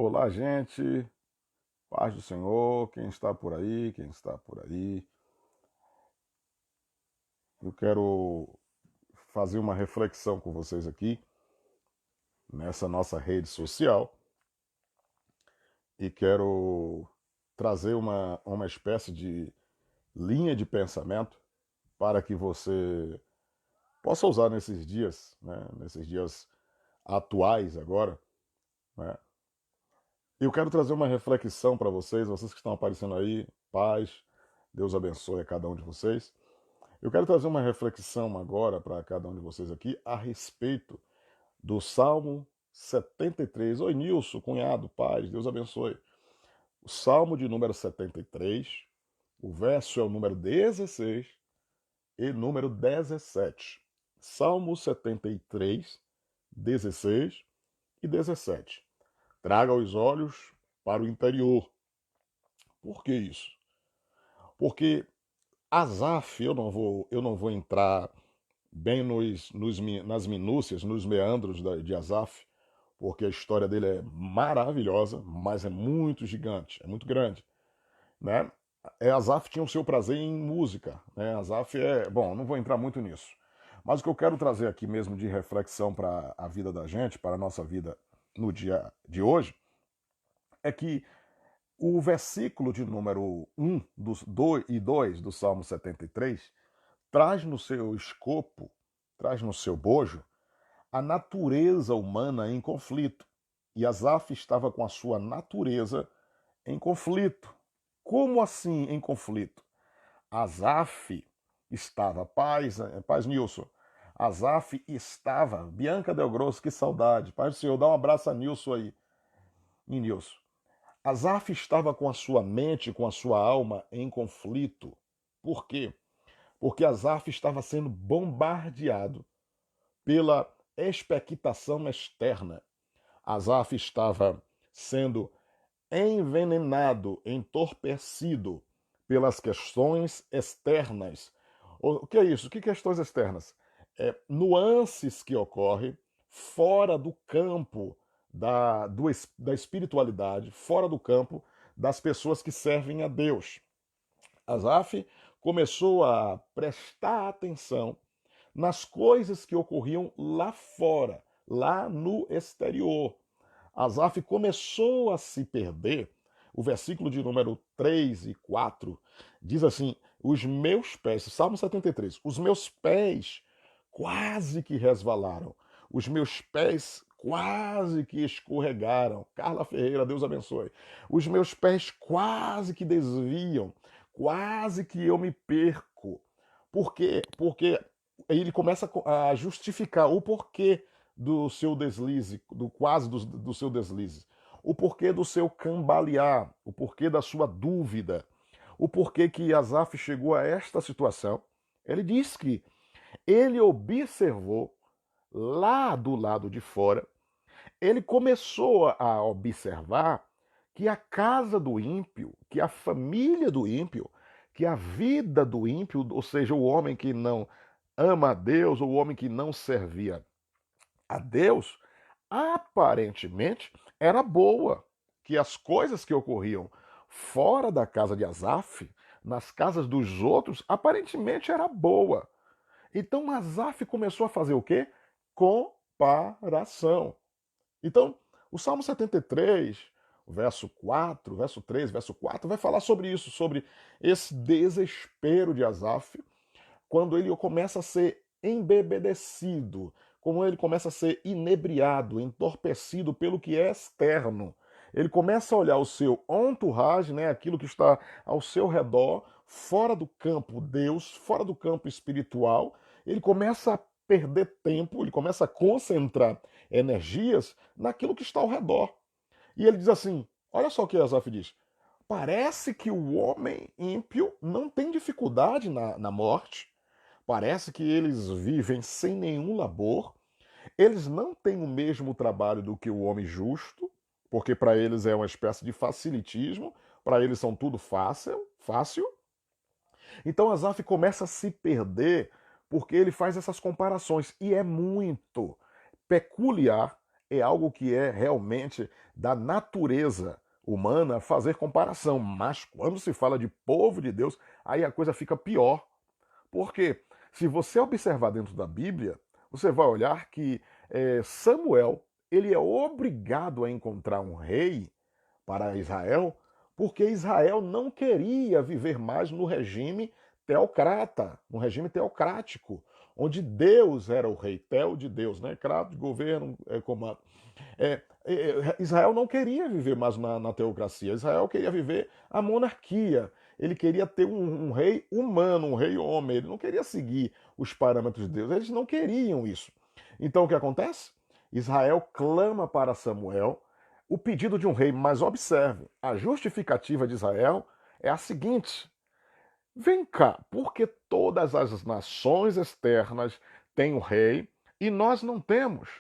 Olá, gente. Paz do Senhor. Quem está por aí? Quem está por aí? Eu quero fazer uma reflexão com vocês aqui nessa nossa rede social e quero trazer uma espécie de linha de pensamento para que você possa usar nesses dias, né? Nesses dias atuais agora, né? Eu quero trazer uma reflexão para vocês que estão aparecendo aí. Paz, Deus abençoe a cada um de vocês. Eu quero trazer uma reflexão agora para cada um de vocês aqui a respeito do Salmo 73. Oi, Nilson, cunhado, paz, Deus abençoe. O Salmo de número 73, o verso é o número 16 e número 17. Salmo 73, 16 e 17. Traga os olhos para o interior. Por que isso? Porque Asaf, eu não vou entrar bem nas minúcias, nos meandros de Asaf, porque a história dele é maravilhosa, mas é muito gigante, é muito grande, né? Asaf tinha o seu prazer em música, né? Asaf bom, não vou entrar muito nisso, mas o que eu quero trazer aqui mesmo de reflexão para a vida da gente, para a nossa vida no dia de hoje, é que o versículo de número 2 do Salmo 73 traz no seu escopo, traz no seu bojo, a natureza humana em conflito. E Asaf estava com a sua natureza em conflito. Como assim em conflito? Asaf estava, paz Nilson, Asaf estava, Bianca Del Grosso, que saudade, paz do Senhor, dá um abraço a Nilson aí, em Nilson. Asaf estava com a sua mente, com a sua alma em conflito. Por quê? Porque Asaf estava sendo bombardeado pela expectação externa. Asaf estava sendo envenenado, entorpecido pelas questões externas. O que é isso? Que questões externas? Nuances que ocorrem fora do campo da espiritualidade, fora do campo das pessoas que servem a Deus. Asaf começou a prestar atenção nas coisas que ocorriam lá fora, lá no exterior. Asaf começou a se perder. O versículo de número 3 e 4 diz assim: os meus pés, Salmo 73, os meus pés quase que resvalaram, os meus pés quase que escorregaram. Carla Ferreira, Deus abençoe. Os meus pés quase que desviam, quase que eu me perco. Por quê? Porque ele começa a justificar o porquê do seu deslize, do seu deslize, o porquê do seu cambalear, o porquê da sua dúvida, o porquê que Asaf chegou a esta situação. Ele diz que ele observou lá do lado de fora, ele começou a observar que a casa do ímpio, que a família do ímpio, que a vida do ímpio, ou seja, o homem que não ama a Deus, ou o homem que não servia a Deus, aparentemente era boa, que as coisas que ocorriam fora da casa de Asaf, nas casas dos outros, aparentemente era boa. Então Asaf começou a fazer o quê? Comparação. Então, o Salmo 73, verso 4, verso 3, verso 4, vai falar sobre isso, sobre esse desespero de Asaf, quando ele começa a ser embebedecido, como ele começa a ser inebriado, entorpecido pelo que é externo. Ele começa a olhar o seu entourage, né, aquilo que está ao seu redor, fora do campo Deus, fora do campo espiritual. Ele começa a perder tempo, ele começa a concentrar energias naquilo que está ao redor. E ele diz assim: olha só o que Asaf diz. Parece que o homem ímpio não tem dificuldade na morte. Parece que eles vivem sem nenhum labor. Eles não têm o mesmo trabalho do que o homem justo, porque para eles é uma espécie de facilitismo. Para eles são tudo fácil, fácil. Então Asaf começa a se perder porque ele faz essas comparações. E é muito peculiar é algo que é realmente da natureza humana fazer comparação. Mas quando se fala de povo de Deus, aí a coisa fica pior. Porque se você observar dentro da Bíblia, você vai olhar que Samuel ele é obrigado a encontrar um rei para Israel, porque Israel não queria viver mais no regime teocrata, no regime teocrático, onde Deus era o rei, tel de Deus, né? Crato, governo, comando. Israel não queria viver mais na teocracia, Israel queria viver a monarquia. Ele queria ter um rei humano, um rei homem, ele não queria seguir os parâmetros de Deus, eles não queriam isso. Então o que acontece? Israel clama para Samuel o pedido de um rei, mas observe, a justificativa de Israel é a seguinte: vem cá, porque todas as nações externas têm um rei e nós não temos?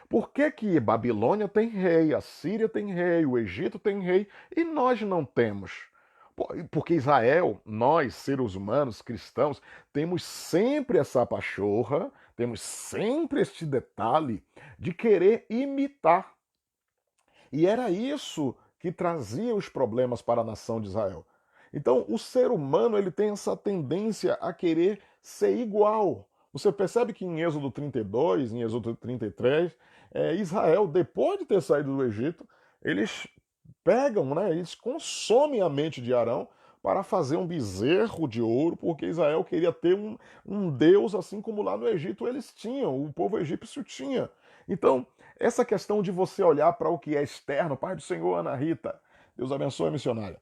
Por que que Babilônia tem rei, a Síria tem rei, o Egito tem rei e nós não temos? Porque Israel, nós, seres humanos, cristãos, temos sempre essa pachorra, temos sempre este detalhe de querer imitar. E era isso que trazia os problemas para a nação de Israel. Então, o ser humano ele tem essa tendência a querer ser igual. Você percebe que em Êxodo 32, em Êxodo 33, Israel, depois de ter saído do Egito, eles pegam, né, eles consomem a mente de Arão para fazer um bezerro de ouro, porque Israel queria ter um Deus assim como lá no Egito eles tinham, o povo egípcio tinha. Então, essa questão de você olhar para o que é externo, Pai do Senhor, Ana Rita, Deus abençoe a missionária.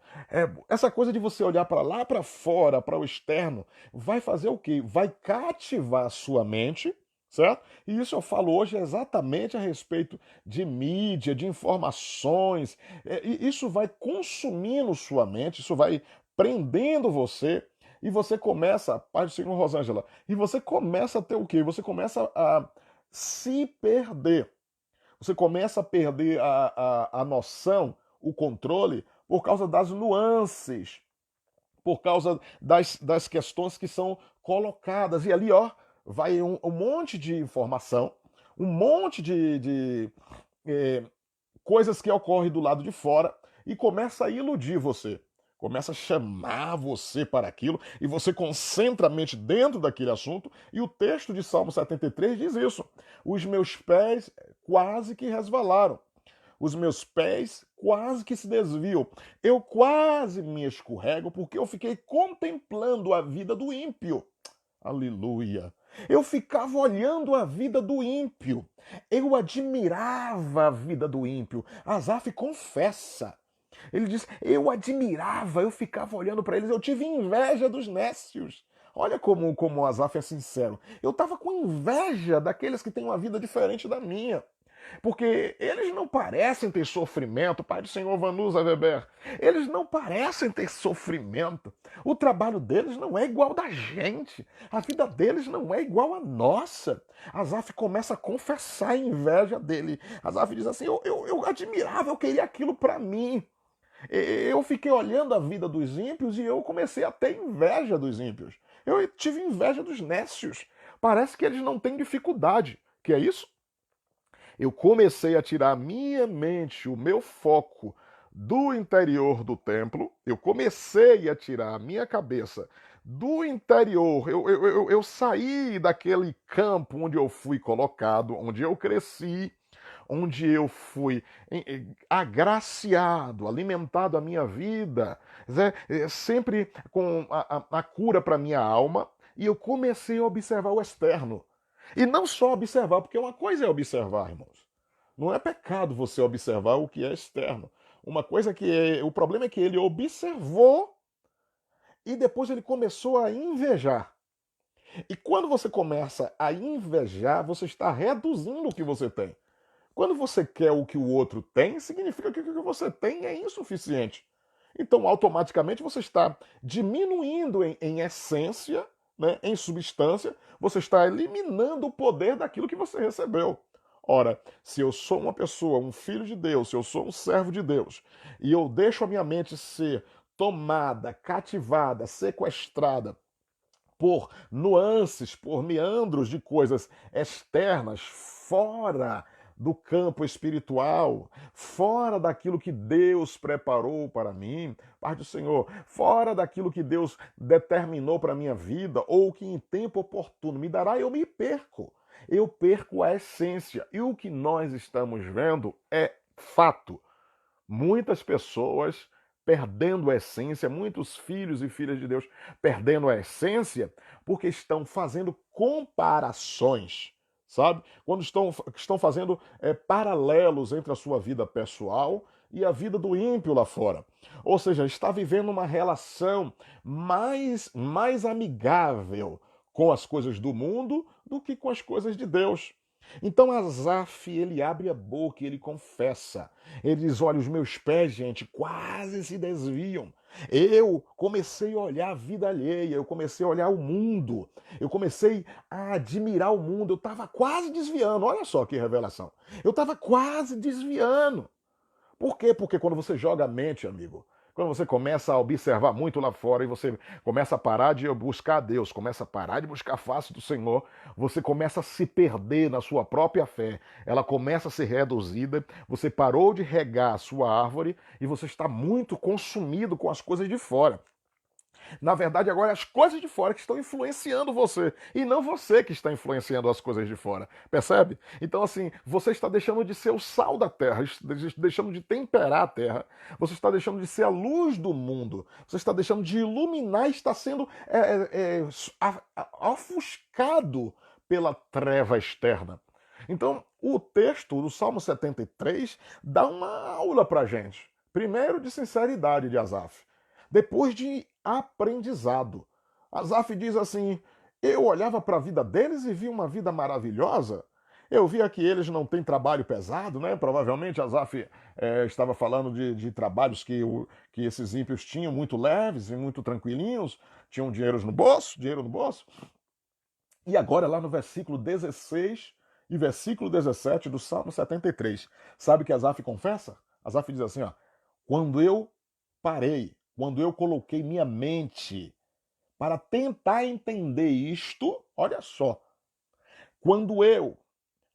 Essa coisa de você olhar para lá para fora, para o externo, vai fazer o quê? Vai cativar a sua mente, certo? E isso eu falo hoje exatamente a respeito de mídia, de informações. E isso vai consumindo sua mente, isso vai prendendo você. E você começa, Pai do Senhor Rosângela, e você começa a ter o quê? Você começa a se perder. Você começa a perder a noção, o controle, por causa das nuances, por causa das questões que são colocadas. E ali, ó, vai um monte de informação, um monte de coisas que ocorrem do lado de fora e começa a iludir você. Começa a chamar você para aquilo e você concentra a mente dentro daquele assunto. E o texto de Salmo 73 diz isso. Os meus pés quase que resvalaram. Os meus pés quase que se desviam. Eu quase me escorrego porque eu fiquei contemplando a vida do ímpio. Aleluia. Eu ficava olhando a vida do ímpio. Eu admirava a vida do ímpio. Asaf confessa. Ele diz: eu admirava, eu ficava olhando para eles, eu tive inveja dos nécios. Olha como Asaf é sincero. Eu estava com inveja daqueles que têm uma vida diferente da minha. Porque eles não parecem ter sofrimento, Pai do Senhor Vanusa Weber. Eles não parecem ter sofrimento. O trabalho deles não é igual da gente. A vida deles não é igual à nossa. Asaf começa a confessar a inveja dele. Asaf diz assim: eu admirava, eu queria aquilo para mim. Eu fiquei olhando a vida dos ímpios e eu comecei a ter inveja dos ímpios. Eu tive inveja dos nécios. Parece que eles não têm dificuldade. Que é isso? Eu comecei a tirar a minha mente, o meu foco do interior do templo, eu comecei a tirar a minha cabeça do interior, eu saí daquele campo onde eu fui colocado, onde eu cresci, onde eu fui agraciado, alimentado a minha vida, né, sempre com a cura para minha alma, e eu comecei a observar o externo. E não só observar, porque uma coisa é observar, irmãos. Não é pecado você observar o que é externo. Uma coisa que o problema é que ele observou e depois ele começou a invejar. E quando você começa a invejar, você está reduzindo o que você tem. Quando você quer o que o outro tem, significa que o que você tem é insuficiente. Então, automaticamente, você está diminuindo em essência, né, em substância, você está eliminando o poder daquilo que você recebeu. Ora, se eu sou uma pessoa, um filho de Deus, se eu sou um servo de Deus, e eu deixo a minha mente ser tomada, cativada, sequestrada por nuances, por meandros de coisas externas, fora do campo espiritual, fora daquilo que Deus preparou para mim, Pai do Senhor, fora daquilo que Deus determinou para a minha vida, ou que em tempo oportuno me dará, eu me perco. Eu perco a essência. E o que nós estamos vendo é fato. Muitas pessoas perdendo a essência, muitos filhos e filhas de Deus perdendo a essência, porque estão fazendo comparações, sabe? Quando estão fazendo paralelos entre a sua vida pessoal e a vida do ímpio lá fora. Ou seja, está vivendo uma relação mais amigável com as coisas do mundo do que com as coisas de Deus. Então Asaf, ele abre a boca e ele confessa. Ele diz, olha, os meus pés, gente, quase se desviam. Eu comecei a olhar a vida alheia, eu comecei a olhar o mundo, eu comecei a admirar o mundo, eu estava quase desviando, olha só que revelação. Eu estava quase desviando. Por quê? Porque quando você joga a mente, amigo, quando você começa a observar muito lá fora e você começa a parar de buscar a Deus, começa a parar de buscar a face do Senhor, você começa a se perder na sua própria fé. Ela começa a ser reduzida, você parou de regar a sua árvore e você está muito consumido com as coisas de fora. Na verdade, agora é as coisas de fora que estão influenciando você, e não você que está influenciando as coisas de fora. Percebe? Então, assim, você está deixando de ser o sal da terra, deixando de temperar a terra, você está deixando de ser a luz do mundo, você está deixando de iluminar e está sendo ofuscado pela treva externa. Então, o texto do Salmo 73 dá uma aula pra gente. Primeiro, de sinceridade de Asaf. Depois de aprendizado. Asaf diz assim: eu olhava para a vida deles e vi uma vida maravilhosa. Eu via que eles não têm trabalho pesado, né? Provavelmente Asaf estava falando de trabalhos que esses ímpios tinham, muito leves e muito tranquilinhos, tinham dinheiro no bolso. E agora, lá no versículo 16 e versículo 17 do Salmo 73, sabe o que Asaf confessa? Asaf diz assim: ó, quando eu parei, quando eu coloquei minha mente para tentar entender isto, olha só, quando eu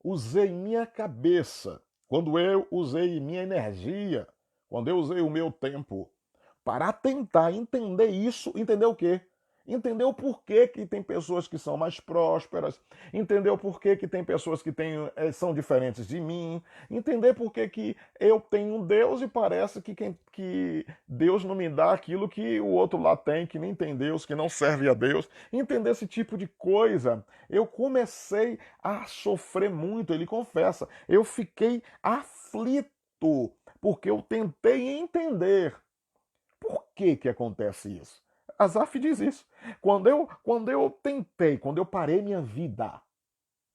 usei minha cabeça, quando eu usei minha energia, quando eu usei o meu tempo para tentar entender isso, entender o quê? Entender o porquê que tem pessoas que são mais prósperas, entender o porquê que tem pessoas que são diferentes de mim, entender porquê que eu tenho um Deus e parece que Deus não me dá aquilo que o outro lá tem, que nem tem Deus, que não serve a Deus. Entender esse tipo de coisa, eu comecei a sofrer muito, ele confessa. Eu fiquei aflito, porque eu tentei entender. Por que que acontece isso? Asaf diz isso. Quando eu parei minha vida,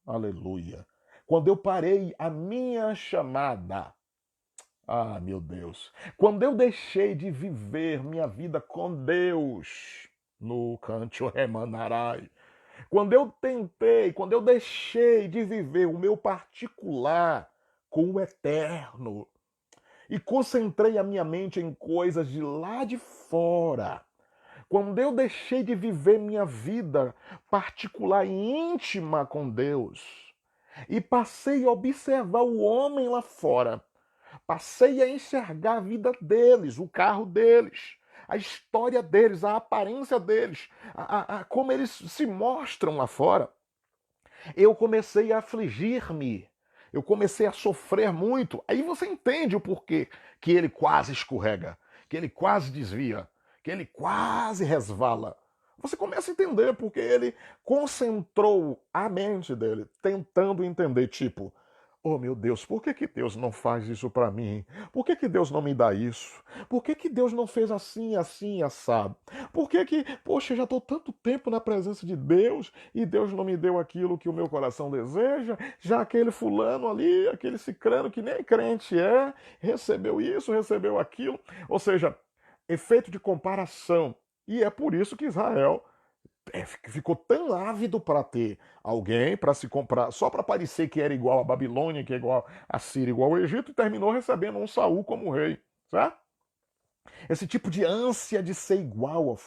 aleluia. Quando eu parei a minha chamada, ah, meu Deus. Quando eu deixei de viver minha vida com Deus, no Canto Remanarai. Quando eu deixei de viver o meu particular com o eterno e concentrei a minha mente em coisas de lá de fora, quando eu deixei de viver minha vida particular e íntima com Deus e passei a observar o homem lá fora, passei a enxergar a vida deles, o carro deles, a história deles, a aparência deles, como eles se mostram lá fora, eu comecei a afligir-me. Eu comecei a sofrer muito. Aí você entende o porquê que ele quase escorrega, que ele quase desvia, que ele quase resvala. Você começa a entender porque ele concentrou a mente dele tentando entender, tipo, oh meu Deus, por que que Deus não faz isso para mim? Por que que Deus não me dá isso? Por que que Deus não fez assim, assim, assado? Por que que, poxa, eu já estou tanto tempo na presença de Deus e Deus não me deu aquilo que o meu coração deseja? Já aquele fulano ali, aquele cicrano que nem crente recebeu isso, recebeu aquilo. Ou seja, efeito de comparação. E é por isso que Israel ficou tão ávido para ter alguém para se comprar, só para parecer que era igual a Babilônia, que é igual a Síria, igual ao Egito, e terminou recebendo um Saul como rei, certo? Esse tipo de ânsia de ser igual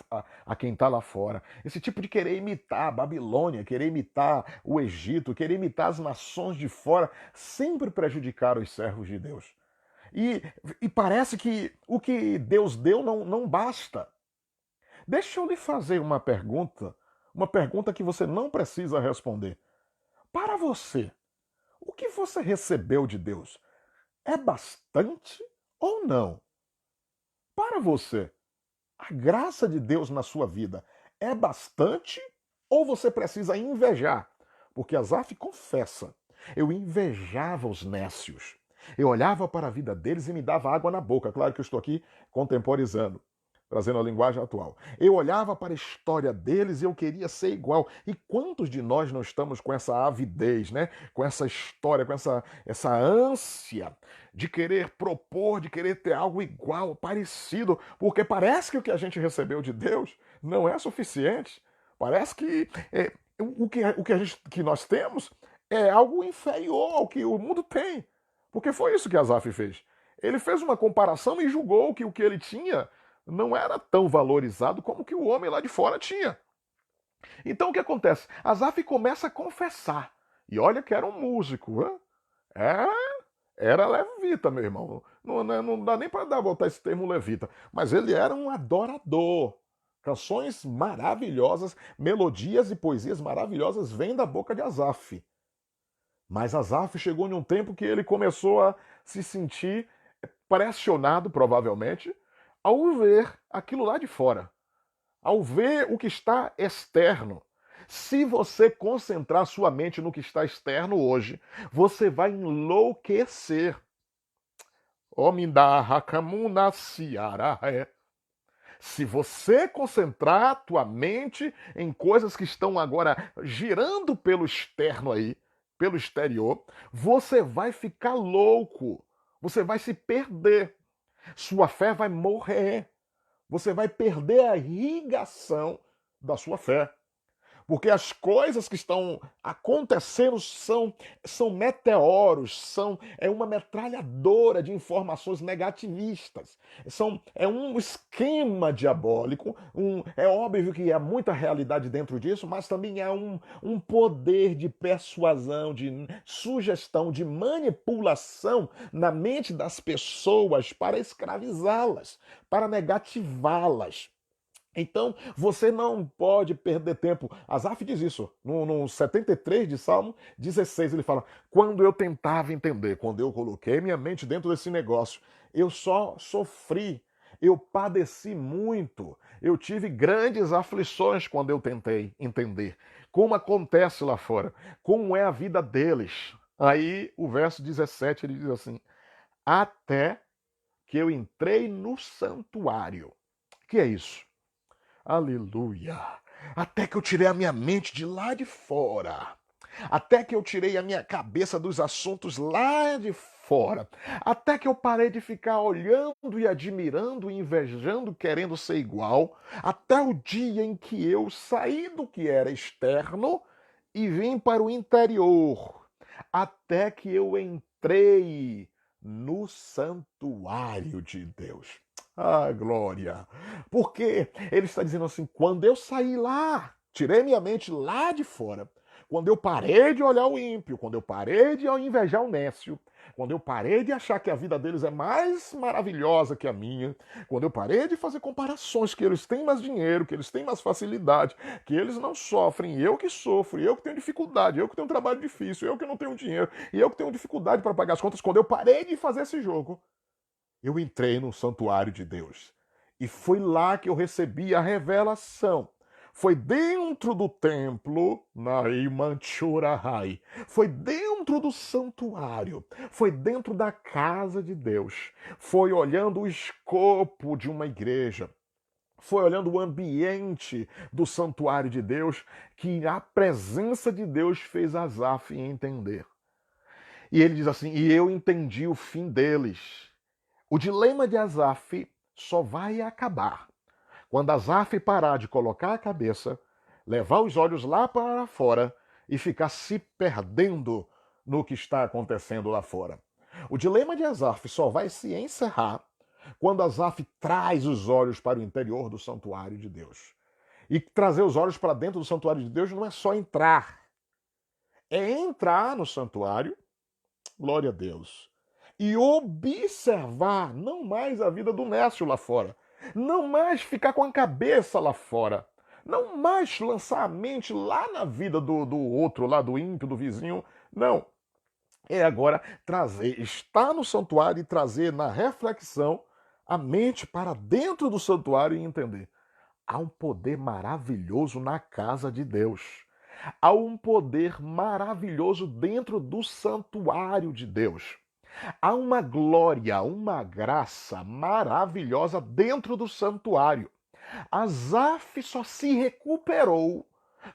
a quem está lá fora. Esse tipo de querer imitar a Babilônia, querer imitar o Egito, querer imitar as nações de fora, sempre prejudicaram os servos de Deus. E, e parece que o que Deus deu não basta. Deixa eu lhe fazer uma pergunta que você não precisa responder. Para você, o que você recebeu de Deus é bastante ou não? Para você, a graça de Deus na sua vida é bastante ou você precisa invejar? Porque Asaf confessa: eu invejava os nécios. Eu olhava para a vida deles e me dava água na boca. Claro que eu estou aqui contemporizando, trazendo a linguagem atual. Eu olhava para a história deles e eu queria ser igual. E quantos de nós não estamos com essa avidez, né? Com essa história, com essa ânsia de querer propor, de querer ter algo igual, parecido, porque parece que o que a gente recebeu de Deus não é suficiente. Parece que que nós temos é algo inferior ao que o mundo tem. Porque foi isso que Asaf fez. Ele fez uma comparação e julgou que o que ele tinha não era tão valorizado como o que o homem lá de fora tinha. Então o que acontece? Asaf começa a confessar. E olha que era um músico. Hein? Era levita, meu irmão. Não dá nem para botar esse termo levita. Mas ele era um adorador. Canções maravilhosas, melodias e poesias maravilhosas vêm da boca de Asaf. Mas Asaf chegou em um tempo que ele começou a se sentir pressionado, provavelmente, ao ver aquilo lá de fora, ao ver o que está externo. Se você concentrar sua mente no que está externo hoje, você vai enlouquecer. Se você concentrar a tua mente em coisas que estão agora girando pelo externo aí, pelo exterior, você vai ficar louco. Você vai se perder. Sua fé vai morrer. Você vai perder a irrigação da sua fé. Porque as coisas que estão acontecendo são meteoros, é uma metralhadora de informações negativistas. É um esquema diabólico. É óbvio que há muita realidade dentro disso, mas também há um poder de persuasão, de sugestão, de manipulação na mente das pessoas para escravizá-las, para negativá-las. Então, você não pode perder tempo. Asaf diz isso. No 73 de Salmo 16, ele fala: quando eu tentava entender, quando eu coloquei minha mente dentro desse negócio, eu só sofri, eu padeci muito, eu tive grandes aflições quando eu tentei entender como acontece lá fora, como é a vida deles. Aí, o verso 17, ele diz assim: até que eu entrei no santuário. O que é isso? Aleluia! Até que eu tirei a minha mente de lá de fora. Até que eu tirei a minha cabeça dos assuntos lá de fora. Até que eu parei de ficar olhando e admirando, invejando, querendo ser igual. Até o dia em que eu saí do que era externo e vim para o interior. Até que eu entrei no santuário de Deus. Ah, glória! Porque ele está dizendo assim: quando eu saí lá, tirei minha mente lá de fora, quando eu parei de olhar o ímpio, quando eu parei de invejar o nécio, quando eu parei de achar que a vida deles é mais maravilhosa que a minha, quando eu parei de fazer comparações que eles têm mais dinheiro, que eles têm mais facilidade, que eles não sofrem, eu que sofro, eu que tenho dificuldade, eu que tenho um trabalho difícil, eu que não tenho dinheiro, e eu que tenho dificuldade para pagar as contas, quando eu parei de fazer esse jogo, eu entrei no santuário de Deus. E foi lá que eu recebi a revelação. Foi dentro do templo, na Imanchurahai. Foi dentro do santuário. Foi dentro da casa de Deus. Foi olhando o escopo de uma igreja. Foi olhando o ambiente do santuário de Deus que a presença de Deus fez Asaf entender. E ele diz assim: e eu entendi o fim deles. O dilema de Asaf só vai acabar quando Asaf parar de colocar a cabeça, levar os olhos lá para fora e ficar se perdendo no que está acontecendo lá fora. O dilema de Asaf só vai se encerrar Quando Asaf traz os olhos para o interior do santuário de Deus. E trazer os olhos para dentro do santuário de Deus não é só entrar, é entrar no santuário, glória a Deus, e observar não mais a vida do Nécio lá fora, não mais ficar com a cabeça lá fora, não mais lançar a mente lá na vida do outro, lá do ímpio, do vizinho, não. É agora trazer, estar no santuário e trazer na reflexão a mente para dentro do santuário e entender. Há um poder maravilhoso na casa de Deus. Há um poder maravilhoso dentro do santuário de Deus. Há uma glória, uma graça maravilhosa dentro do santuário. Asaf só se recuperou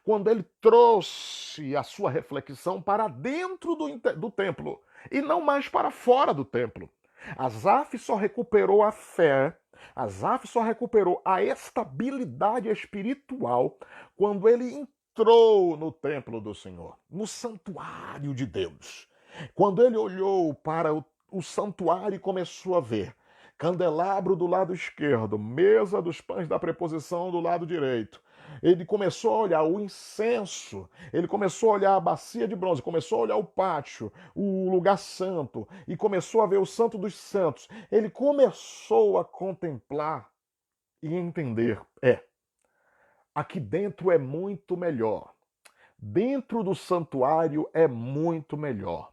quando ele trouxe a sua reflexão para dentro do templo e não mais para fora do templo. Asaf só recuperou a fé, Asaf só recuperou a estabilidade espiritual quando ele entrou no templo do Senhor, no santuário de Deus. Quando ele olhou para o santuário e começou a ver candelabro do lado esquerdo, mesa dos pães da preposição do lado direito. Ele começou a olhar o incenso, ele começou a olhar a bacia de bronze, começou a olhar o pátio, o lugar santo, e começou a ver o santo dos santos. Ele começou a contemplar e entender: aqui dentro é muito melhor. Dentro do santuário é muito melhor.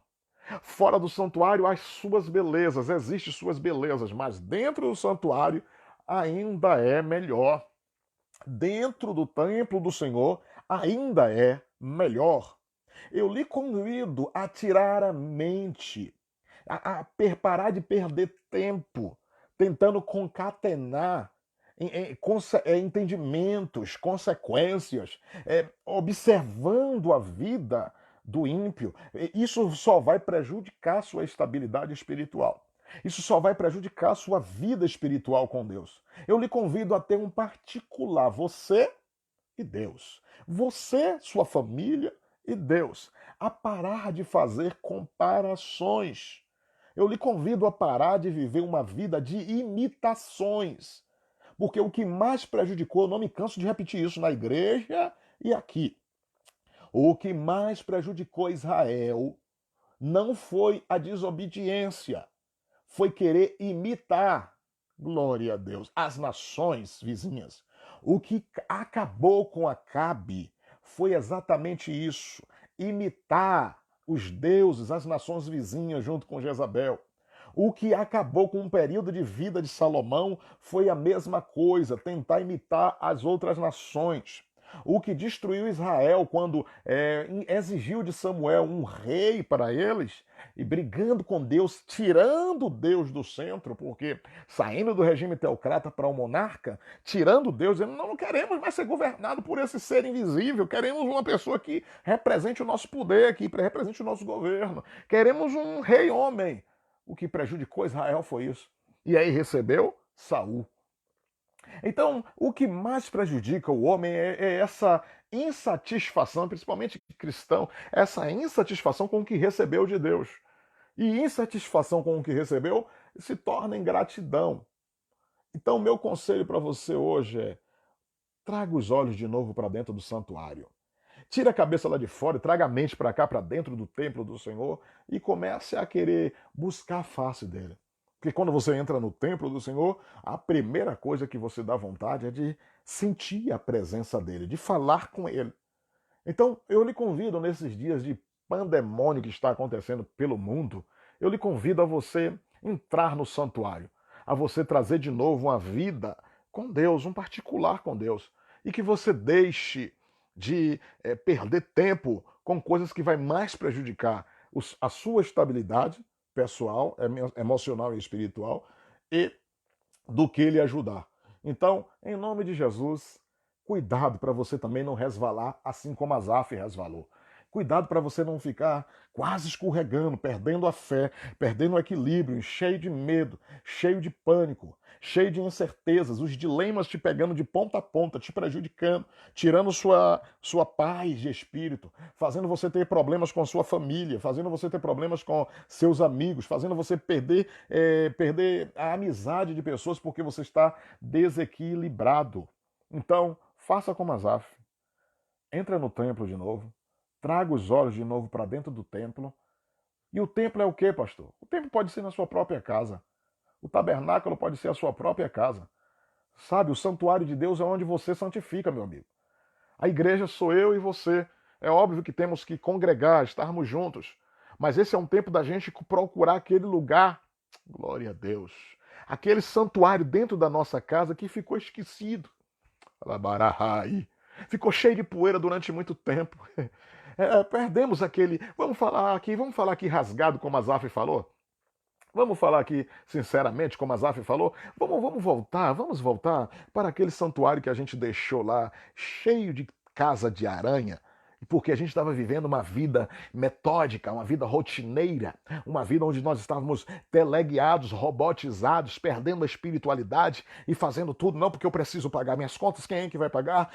Fora do santuário, as suas belezas, existem suas belezas, mas dentro do santuário ainda é melhor. Dentro do templo do Senhor ainda é melhor. Eu lhe convido a tirar a mente, parar de perder tempo tentando concatenar entendimentos, consequências, observando a vida do ímpio. Isso só vai prejudicar sua estabilidade espiritual. Isso só vai prejudicar sua vida espiritual com Deus. Eu lhe convido a ter um particular, você e Deus. Você, sua família e Deus. A parar de fazer comparações. Eu lhe convido a parar de viver uma vida de imitações. Porque o que mais prejudicou, eu não me canso de repetir isso na igreja e aqui. O que mais prejudicou Israel não foi a desobediência, foi querer imitar, glória a Deus, as nações vizinhas. O que acabou com Acabe foi exatamente isso: imitar os deuses, as nações vizinhas, junto com Jezabel. O que acabou com o período de vida de Salomão foi a mesma coisa, tentar imitar as outras nações. O que destruiu Israel quando exigiu de Samuel um rei para eles, e brigando com Deus, tirando Deus do centro, porque saindo do regime teocrata para o monarca, tirando Deus, dizendo, não queremos mais ser governado por esse ser invisível, queremos uma pessoa que represente o nosso poder, que represente o nosso governo, queremos um rei homem. O que prejudicou Israel foi isso. E aí recebeu Saul. Então, o que mais prejudica o homem é essa insatisfação, principalmente cristão, essa insatisfação com o que recebeu de Deus. E insatisfação com o que recebeu se torna ingratidão. Então, meu conselho para você hoje é: traga os olhos de novo para dentro do santuário. Tira a cabeça lá de fora e traga a mente para cá, para dentro do templo do Senhor, e comece a querer buscar a face dele. Porque quando você entra no templo do Senhor, a primeira coisa que você dá vontade é de sentir a presença dele, de falar com ele. Então, eu lhe convido nesses dias de pandemônio que está acontecendo pelo mundo, eu lhe convido a você entrar no santuário, a você trazer de novo uma vida com Deus, um particular com Deus, e que você deixe de perder tempo com coisas que vai mais prejudicar a sua estabilidade pessoal, emocional e espiritual, e do que lhe ajudar. Então, em nome de Jesus, cuidado para você também não resvalar, assim como Asaf resvalou. Cuidado para você não ficar quase escorregando, perdendo a fé, perdendo o equilíbrio, cheio de medo, cheio de pânico, cheio de incertezas, os dilemas te pegando de ponta a ponta, te prejudicando, tirando sua paz de espírito, fazendo você ter problemas com sua família, fazendo você ter problemas com seus amigos, fazendo você perder a amizade de pessoas porque você está desequilibrado. Então, faça como Asaf. Entra no templo de novo, traga os olhos de novo para dentro do templo. E o templo é o quê, pastor? O templo pode ser na sua própria casa. O tabernáculo pode ser a sua própria casa. Sabe, o santuário de Deus é onde você santifica, meu amigo. A igreja sou eu e você. É óbvio que temos que congregar, estarmos juntos. Mas esse é um tempo da gente procurar aquele lugar, glória a Deus, aquele santuário dentro da nossa casa que ficou esquecido. Alabarahai. Ficou cheio de poeira durante muito tempo. Perdemos aquele. Vamos falar aqui rasgado, como Asaf falou. Vamos falar aqui sinceramente, como Asaf falou. Vamos voltar para aquele santuário que a gente deixou lá, cheio de casa de aranha. Porque a gente estava vivendo uma vida metódica, uma vida rotineira, uma vida onde nós estávamos teleguiados, robotizados, perdendo a espiritualidade e fazendo tudo. Não, porque eu preciso pagar minhas contas, quem é que vai pagar?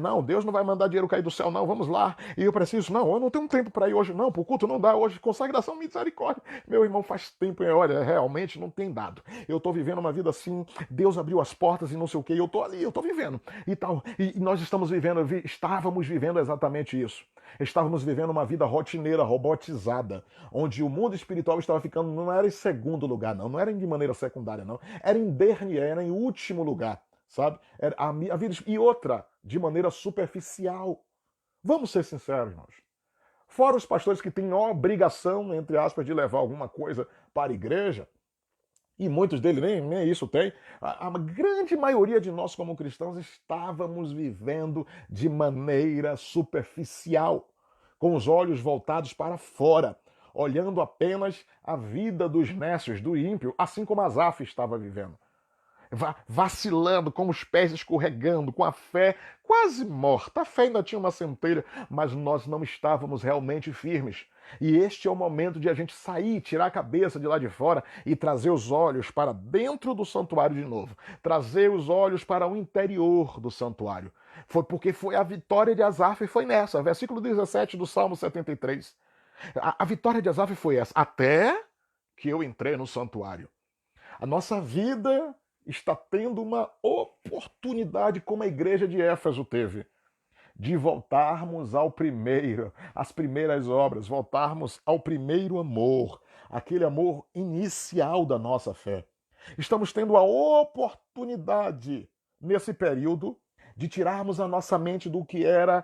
Não, Deus não vai mandar dinheiro cair do céu, não, vamos lá. E eu preciso, não, eu não tenho tempo para ir hoje, não, pro culto não dá hoje, consagração, misericórdia. Meu irmão, faz tempo, olha, realmente não tem dado. Eu estou vivendo uma vida assim, Deus abriu as portas e não sei o que, eu estou ali, eu estou vivendo. E tal, e nós estávamos vivendo exatamente isso. Estávamos vivendo uma vida rotineira, robotizada, onde o mundo espiritual estava ficando, não era em segundo lugar, não era de maneira secundária, não. Era em dernier, era em último lugar, sabe? Era a vida, e outra, de maneira superficial. Vamos ser sinceros, irmãos. Fora os pastores que têm obrigação, entre aspas, de levar alguma coisa para a igreja, e muitos deles nem isso tem, a grande maioria de nós como cristãos estávamos vivendo de maneira superficial, com os olhos voltados para fora, olhando apenas a vida dos nécios, do ímpio, assim como Asaf estava vivendo. Vacilando, com os pés escorregando, com a fé quase morta. A fé ainda tinha uma centelha, mas nós não estávamos realmente firmes. E este é o momento de a gente sair, tirar a cabeça de lá de fora e trazer os olhos para dentro do santuário de novo. Trazer os olhos para o interior do santuário. Foi porque foi a vitória de Asaf, foi nessa. Versículo 17 do Salmo 73. A vitória de Asaf foi essa. Até que eu entrei no santuário. A nossa vida está tendo uma oportunidade, como a igreja de Éfeso teve, de voltarmos ao primeiro, às primeiras obras, voltarmos ao primeiro amor, aquele amor inicial da nossa fé. Estamos tendo a oportunidade, nesse período, de tirarmos a nossa mente do que é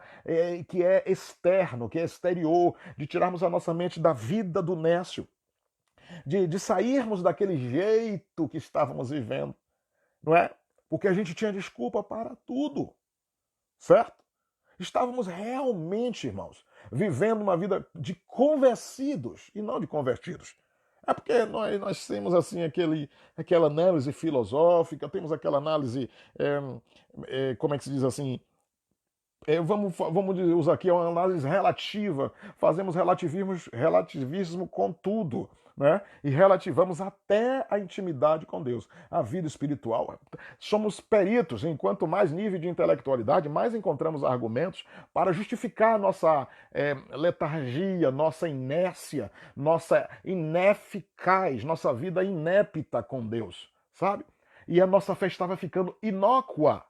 externo, que é exterior, de tirarmos a nossa mente da vida do nécio, de sairmos daquele jeito que estávamos vivendo, não é? Porque a gente tinha desculpa para tudo, certo? Estávamos realmente, irmãos, vivendo uma vida de convencidos e não de convertidos. É porque nós temos assim aquela análise filosófica, temos aquela análise, como é que se diz assim, vamos usar aqui uma análise relativa, fazemos relativismo com tudo, né? E relativamos até a intimidade com Deus, a vida espiritual. Somos peritos, em quanto mais nível de intelectualidade, mais encontramos argumentos para justificar nossa letargia, nossa inércia, nossa ineficaz, nossa vida inépita com Deus, sabe? E a nossa fé estava ficando inócua.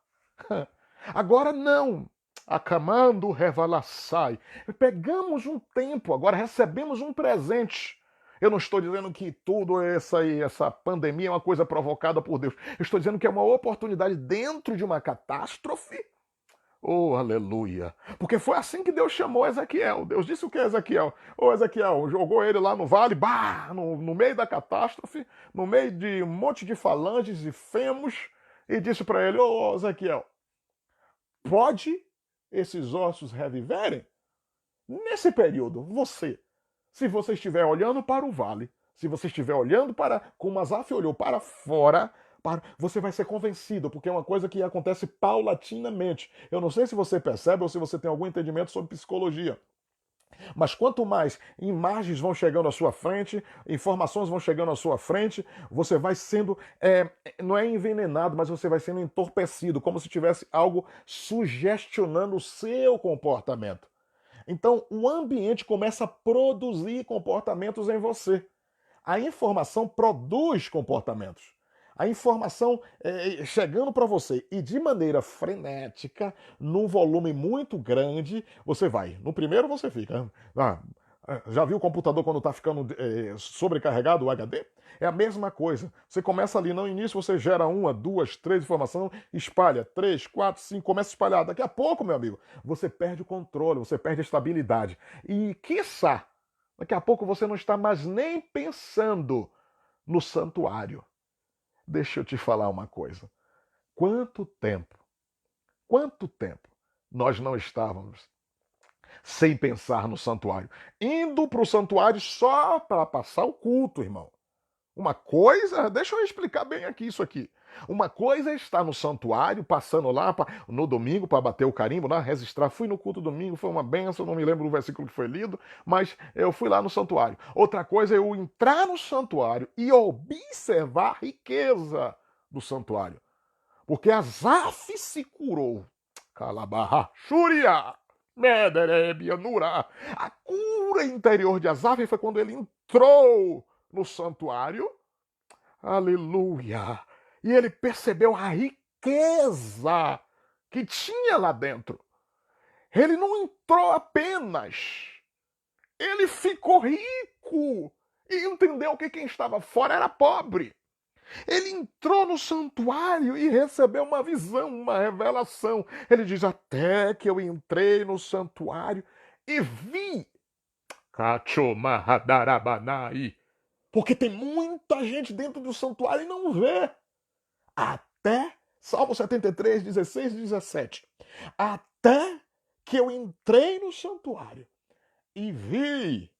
Agora não. Acamando revalaçai. Pegamos um tempo, agora recebemos um presente. Eu não estou dizendo que tudo essa pandemia é uma coisa provocada por Deus. Eu estou dizendo que é uma oportunidade dentro de uma catástrofe. Oh, aleluia. Porque foi assim que Deus chamou Ezequiel. Deus disse o que é Ezequiel? Ô, Ezequiel, jogou ele lá no vale, no meio da catástrofe, no meio de um monte de falanges e femos, e disse para ele, ô, Ezequiel, pode esses ossos reviverem? Nesse período, se você estiver olhando para o vale, se você estiver olhando para, como Asaf olhou para fora, você vai ser convencido, porque é uma coisa que acontece paulatinamente. Eu não sei se você percebe ou se você tem algum entendimento sobre psicologia. Mas quanto mais imagens vão chegando à sua frente, informações vão chegando à sua frente, você vai sendo, não é envenenado, mas você vai sendo entorpecido, como se tivesse algo sugestionando o seu comportamento. Então, o ambiente começa a produzir comportamentos em você. A informação produz comportamentos. A informação chegando para você e de maneira frenética, num volume muito grande, você vai. No primeiro você fica. Já viu o computador quando está ficando sobrecarregado, o HD? É a mesma coisa. Você começa ali no início, você gera uma, duas, três informações, espalha, três, quatro, cinco, começa a espalhar. Daqui a pouco, meu amigo, você perde o controle, você perde a estabilidade. E, quiçá, daqui a pouco você não está mais nem pensando no santuário. Deixa eu te falar uma coisa. Quanto tempo nós não estávamos sem pensar no santuário? Indo para o santuário só para passar o culto, irmão. Uma coisa, deixa eu explicar bem aqui isso aqui. Uma coisa é estar no santuário, passando lá no domingo para bater o carimbo, né, registrar. Fui no culto domingo, foi uma benção, não me lembro do versículo que foi lido, mas eu fui lá no santuário. Outra coisa é eu entrar no santuário e observar a riqueza do santuário. Porque Asaf se curou. Calabarra, Xuria, Mederebia, Nura. A cura interior de Asaf foi quando ele entrou no santuário. Aleluia! E ele percebeu a riqueza que tinha lá dentro. Ele não entrou apenas, ele ficou rico e entendeu que quem estava fora era pobre. Ele entrou no santuário e recebeu uma visão, uma revelação. Ele diz: até que eu entrei no santuário e vi. Cachomahadarabanai. Porque tem muita gente dentro do santuário e não vê. Até, Salmo 73, 16 e 17. Até que eu entrei no santuário e vi.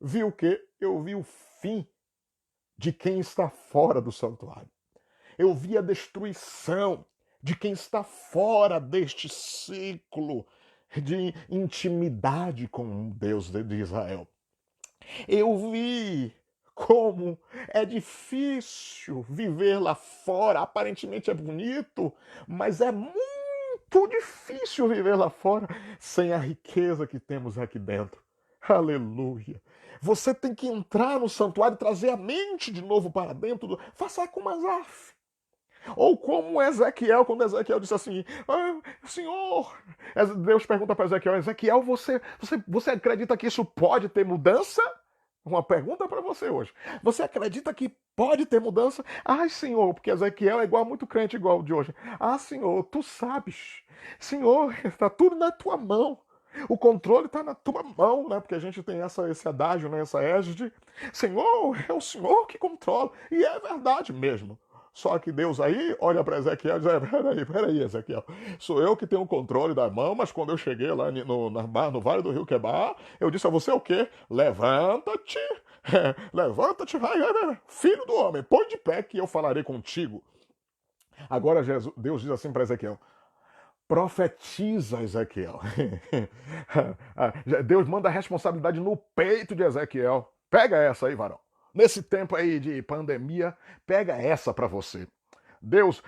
Vi o quê? Eu vi o fim de quem está fora do santuário. Eu vi a destruição de quem está fora deste ciclo de intimidade com o Deus de Israel. Eu vi como é difícil viver lá fora. Aparentemente é bonito, mas é muito difícil viver lá fora sem a riqueza que temos aqui dentro. Aleluia. Você tem que entrar no santuário e trazer a mente de novo para dentro. Faça como Asaf. Ou como Ezequiel, quando Ezequiel disse assim: Senhor, Deus pergunta para Ezequiel: Ezequiel, você acredita que isso pode ter mudança? Uma pergunta para você hoje. Você acredita que pode ter mudança? Ai, Senhor, porque Ezequiel é igual muito crente igual o de hoje. Ah, Senhor, tu sabes. Senhor, está tudo na tua mão. O controle está na tua mão, né? Porque a gente tem esse adágio, né? Essa égide. Senhor, é o Senhor que controla. E é verdade mesmo. Só que Deus aí olha para Ezequiel e diz: peraí, Ezequiel, sou eu que tenho o controle da mão, mas quando eu cheguei lá no Vale do Rio Quebar, eu disse a você o quê? Levanta-te, levanta-te, vai, filho do homem, põe de pé que eu falarei contigo. Agora Deus diz assim para Ezequiel: profetiza, Ezequiel. Deus manda a responsabilidade no peito de Ezequiel. Pega essa aí, varão. Nesse tempo aí de pandemia, pega essa para você. Deus,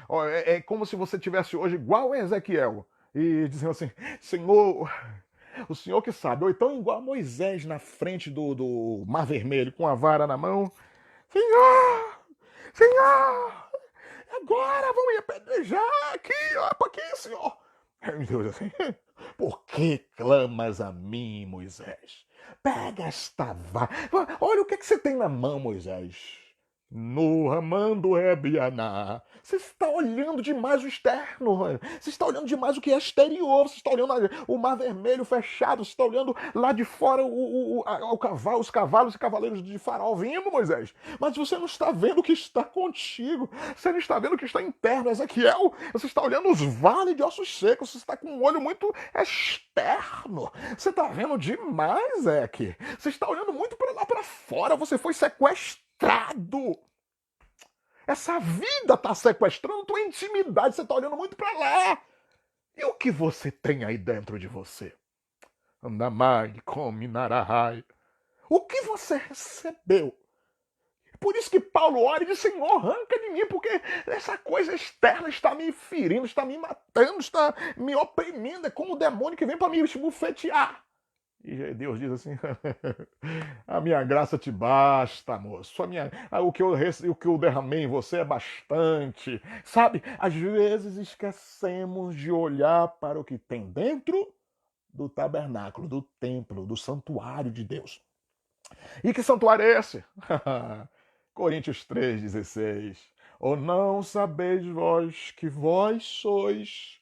é como se você tivesse hoje igual a Ezequiel e dizendo assim: Senhor, o Senhor que sabe. Ou então igual a Moisés na frente do Mar Vermelho com a vara na mão: Senhor, Senhor, agora vão me apedrejar aqui, ó, para aqui, Senhor. Aí Deus assim: por que clamas a mim, Moisés? Pega esta vara. Olha o que você tem na mão, Moisés. No Ramando Rebianá. Você está olhando demais o externo. Você está olhando demais o que é exterior. Você está olhando o Mar Vermelho fechado. Você está olhando lá de fora os cavalos e cavaleiros de Faraó vindo, Moisés. Mas você não está vendo o que está contigo. Você não está vendo o que está interno. Ezequiel, você está olhando os vales de ossos secos. Você está com um olho muito externo. Você está vendo demais, Zeke. Você está olhando muito para lá para fora. Você foi sequestrado. Essa vida está sequestrando tua intimidade. Você está olhando muito para lá. E o que você tem aí dentro de você? Namai come narahai. O que você recebeu? Por isso que Paulo ora e diz, Senhor, arranca de mim, porque essa coisa externa está me ferindo, está me matando, está me oprimindo. É como o demônio que vem para me esbufetear. E Deus diz assim, a minha graça te basta, moço. O que eu derramei em você é bastante. Sabe, às vezes esquecemos de olhar para o que tem dentro do tabernáculo, do templo, do santuário de Deus. E que santuário é esse? Coríntios 3,16. Ou não sabeis vós que vós sois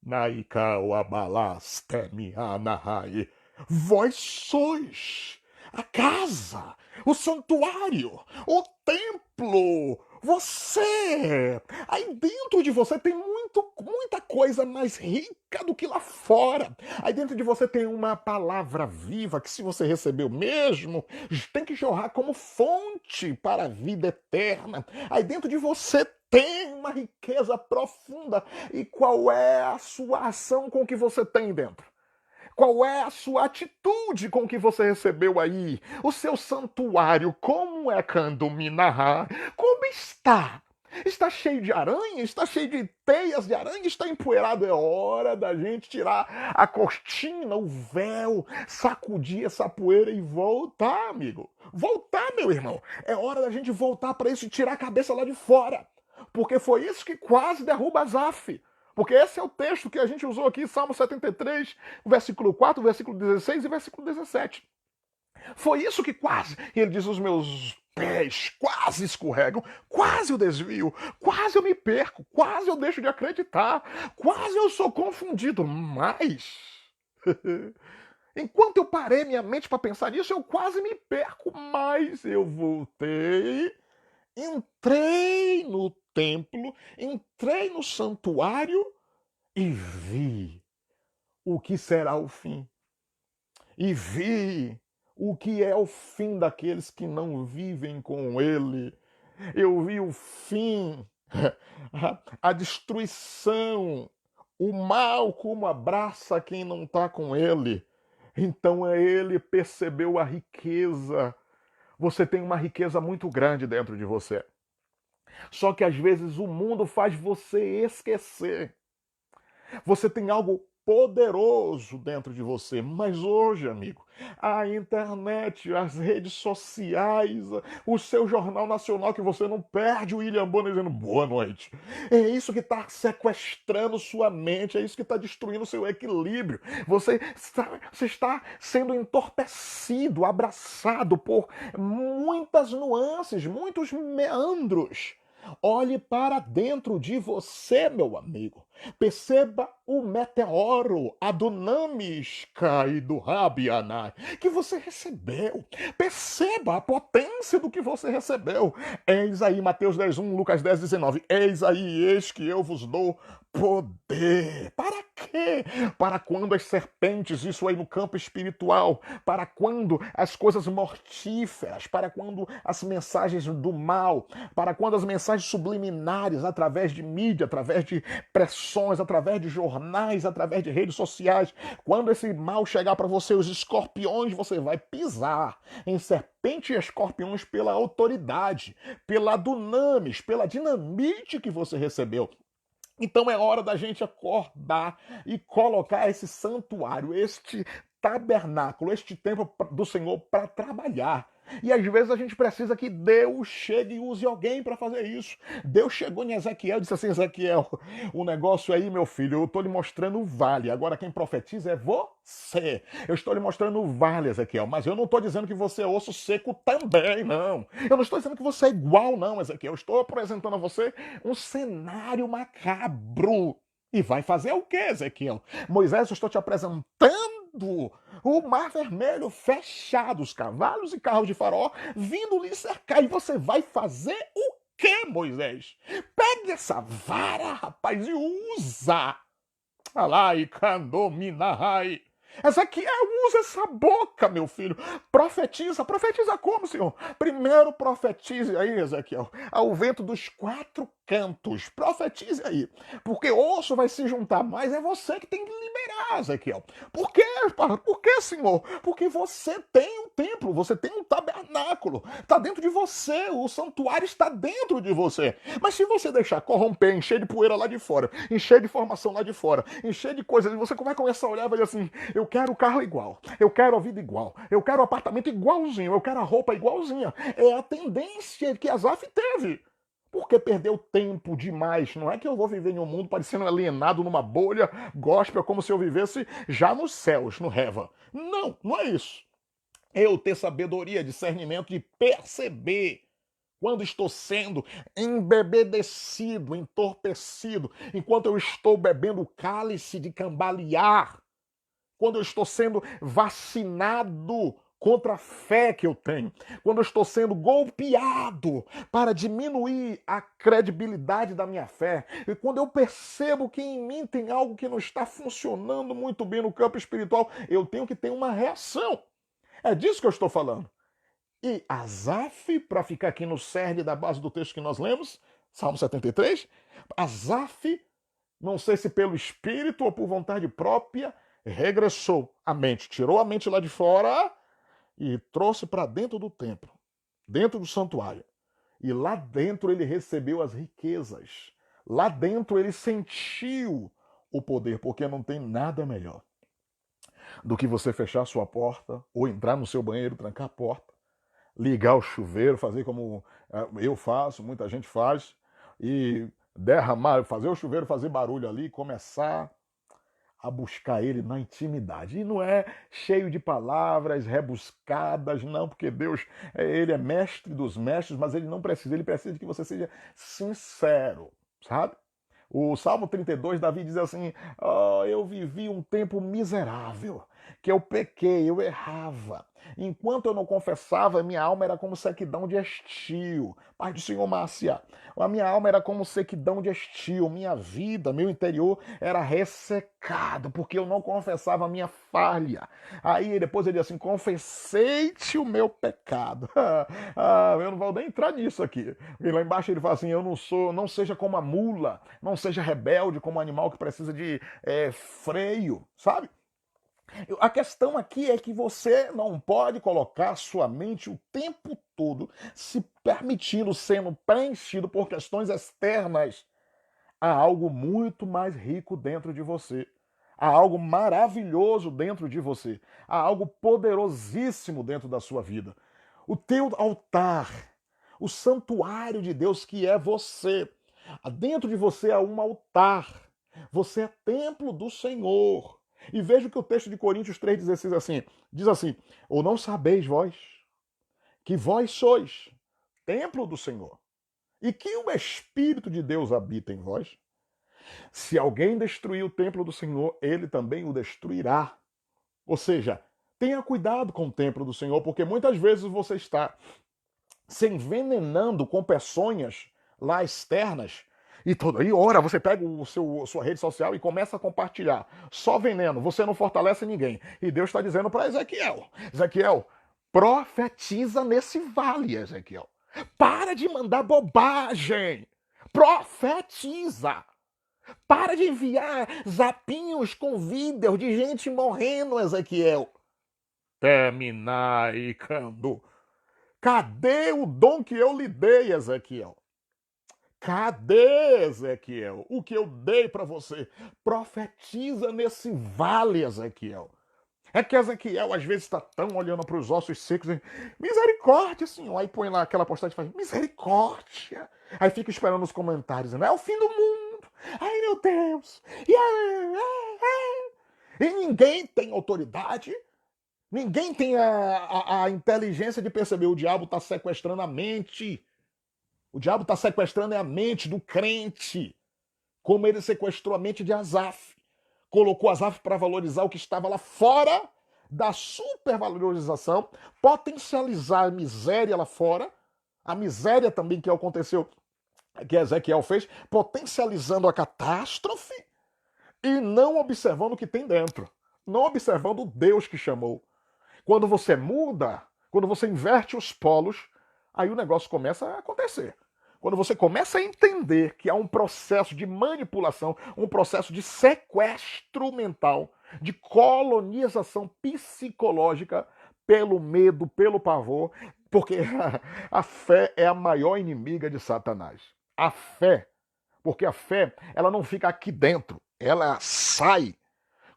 Naikau abalastemi anahai. Vós sois a casa, o santuário, o templo. Você! Aí dentro de você tem muita coisa mais rica do que lá fora. Aí dentro de você tem uma palavra viva que, se você recebeu mesmo, tem que jorrar como fonte para a vida eterna. Aí dentro de você tem uma riqueza profunda. E qual é a sua ação com o que você tem dentro? Qual é a sua atitude com o que você recebeu aí? O seu santuário, como é Candominahá? Como está? Está cheio de aranha? Está cheio de teias de aranha? Está empoeirado? É hora da gente tirar a cortina, o véu, sacudir essa poeira e voltar, amigo. Voltar, meu irmão. É hora da gente voltar para isso e tirar a cabeça lá de fora. Porque foi isso que quase derruba Asaf. Porque esse é o texto que a gente usou aqui, Salmo 73, versículo 4, versículo 16 e versículo 17. Foi isso que quase, e ele diz, os meus pés quase escorregam, quase eu desvio, quase eu me perco, quase eu deixo de acreditar, quase eu sou confundido, mas... Enquanto eu parei minha mente para pensar nisso, eu quase me perco, mas eu voltei, entrei no templo, entrei no santuário e vi o que será o fim. E vi o que é o fim daqueles que não vivem com ele. Eu vi o fim, a destruição, o mal como abraça quem não está com ele. Então ele percebeu a riqueza. Você tem uma riqueza muito grande dentro de você. Só que às vezes o mundo faz você esquecer. Você tem algo poderoso dentro de você, mas hoje, amigo, a internet, as redes sociais, o seu jornal nacional, que você não perde o William Bonner dizendo boa noite. É isso que está sequestrando sua mente, é isso que está destruindo seu equilíbrio. Você está sendo entorpecido, abraçado por muitas nuances, muitos meandros. Olhe para dentro de você, meu amigo. Perceba o meteoro, a dunamis do Rabianai, que você recebeu. Perceba a potência do que você recebeu. Eis aí, Mateus 10:1, Lucas 10:19. Eis aí, eis que eu vos dou poder. Para quê? Para quando as serpentes, isso aí no campo espiritual, para quando as coisas mortíferas, para quando as mensagens do mal, para quando as mensagens subliminares através de mídia, através de pressões, através de jornais, através de redes sociais, quando esse mal chegar para você, os escorpiões, você vai pisar em serpente e escorpiões pela autoridade, pela dunamis, pela dinamite que você recebeu. Então é hora da gente acordar e colocar esse santuário, este tabernáculo, este templo do Senhor para trabalhar. E às vezes a gente precisa que Deus chegue e use alguém para fazer isso. Deus chegou em Ezequiel e disse assim, Ezequiel, o negócio aí, meu filho, eu estou lhe mostrando o vale. Agora quem profetiza é você. Eu estou lhe mostrando o vale, Ezequiel, mas eu não estou dizendo que você é osso seco também, não. Eu não estou dizendo que você é igual, não, Ezequiel. Eu estou apresentando a você um cenário macabro. E vai fazer o que, Ezequiel? Moisés, eu estou te apresentando o mar vermelho fechado, os cavalos e carros de Faraó vindo lhe cercar. E você vai fazer o que, Moisés? Pegue essa vara, rapaz, e usa. Alai, kandominahai. Ezequiel, usa essa boca, meu filho. Profetiza. Profetiza como, Senhor? Primeiro profetize aí, Ezequiel, ao vento dos quatro cantos. Profetize aí. Porque osso vai se juntar mais. É você que tem que liberar, Ezequiel. Por quê? Por quê, Senhor? Porque você tem um templo, você tem um tabernáculo. Está dentro de você. O santuário está dentro de você. Mas se você deixar corromper, encher de poeira lá de fora, encher de formação lá de fora, encher de coisas, você vai começar a olhar e vai dizer assim: eu quero o carro igual, eu quero a vida igual, eu quero o apartamento igualzinho, eu quero a roupa igualzinha. É a tendência que Asaf teve. Porque perdeu tempo demais. Não é que eu vou viver em um mundo parecendo alienado numa bolha gospel, como se eu vivesse já nos céus, no Heva. Não, não é isso. Eu ter sabedoria, discernimento de perceber quando estou sendo embebedecido, entorpecido, enquanto eu estou bebendo o cálice de cambalear, quando eu estou sendo vacinado contra a fé que eu tenho, quando eu estou sendo golpeado para diminuir a credibilidade da minha fé, e quando eu percebo que em mim tem algo que não está funcionando muito bem no campo espiritual, eu tenho que ter uma reação. É disso que eu estou falando. E Asaf, para ficar aqui no cerne da base do texto que nós lemos, Salmo 73, Asaf, não sei se pelo espírito ou por vontade própria, regressou à mente, tirou a mente lá de fora e trouxe para dentro do templo, dentro do santuário. E lá dentro ele recebeu as riquezas. Lá dentro ele sentiu o poder, porque não tem nada melhor do que você fechar a sua porta ou entrar no seu banheiro, trancar a porta, ligar o chuveiro, fazer como eu faço, muita gente faz, e derramar, fazer o chuveiro fazer barulho ali, começar a buscar ele na intimidade. E não é cheio de palavras rebuscadas, não, porque Deus, ele é mestre dos mestres, mas ele não precisa, ele precisa de que você seja sincero, sabe? O Salmo 32, Davi diz assim: oh, eu vivi um tempo miserável, que eu pequei, eu errava. Enquanto eu não confessava, minha alma era como sequidão de estio. Pai do Senhor Márcia, a minha alma era como sequidão de estio, minha vida, meu interior era ressecado, porque eu não confessava a minha falha. Aí depois ele diz assim: confessei-te o meu pecado. Eu não vou nem entrar nisso aqui. E lá embaixo ele fala assim: eu não sou, não seja como a mula, não seja rebelde como um animal que precisa de freio, sabe? A questão aqui é que você não pode colocar sua mente o tempo todo se permitindo, sendo preenchido por questões externas. Há algo muito mais rico dentro de você. Há algo maravilhoso dentro de você. Há algo poderosíssimo dentro da sua vida. O teu altar, o santuário de Deus que é você. Dentro de você há um altar. Você é templo do Senhor. E veja que o texto de Coríntios 3,16 diz assim: ou não sabeis vós que vós sois templo do Senhor e que o Espírito de Deus habita em vós? Se alguém destruir o templo do Senhor, ele também o destruirá. Ou seja, tenha cuidado com o templo do Senhor, porque muitas vezes você está se envenenando com peçonhas lá externas. E ora, você pega sua rede social e começa a compartilhar. Só veneno, você não fortalece ninguém. E Deus está dizendo para Ezequiel: Ezequiel, profetiza nesse vale, Ezequiel. Para de mandar bobagem. Profetiza. Para de enviar zapinhos com vídeos de gente morrendo, Ezequiel. Terminai, Cando. Cadê o dom que eu lhe dei, Ezequiel? Cadê, Ezequiel? O que eu dei para você? Profetiza nesse vale, Ezequiel. É que Ezequiel às vezes está tão olhando para os ossos secos e misericórdia, Senhor. Aí põe lá aquela postagem e faz misericórdia. Aí fica esperando os comentários, não é o fim do mundo. Ai, meu Deus. E ninguém tem autoridade. Ninguém tem a inteligência de perceber. O diabo está sequestrando a mente. O diabo está sequestrando a mente do crente. Como ele sequestrou a mente de Asaf. Colocou Asaf para valorizar o que estava lá fora da supervalorização, potencializar a miséria lá fora, a miséria também que aconteceu, que Ezequiel fez, potencializando a catástrofe e não observando o que tem dentro. não observando o Deus que chamou. Quando você muda, quando você inverte os polos, aí o negócio começa a acontecer. Quando você começa a entender que há um processo de manipulação, um processo de sequestro mental, de colonização psicológica pelo medo, pelo pavor, porque a fé é a maior inimiga de Satanás. A fé, porque a fé, ela não fica aqui dentro, ela sai.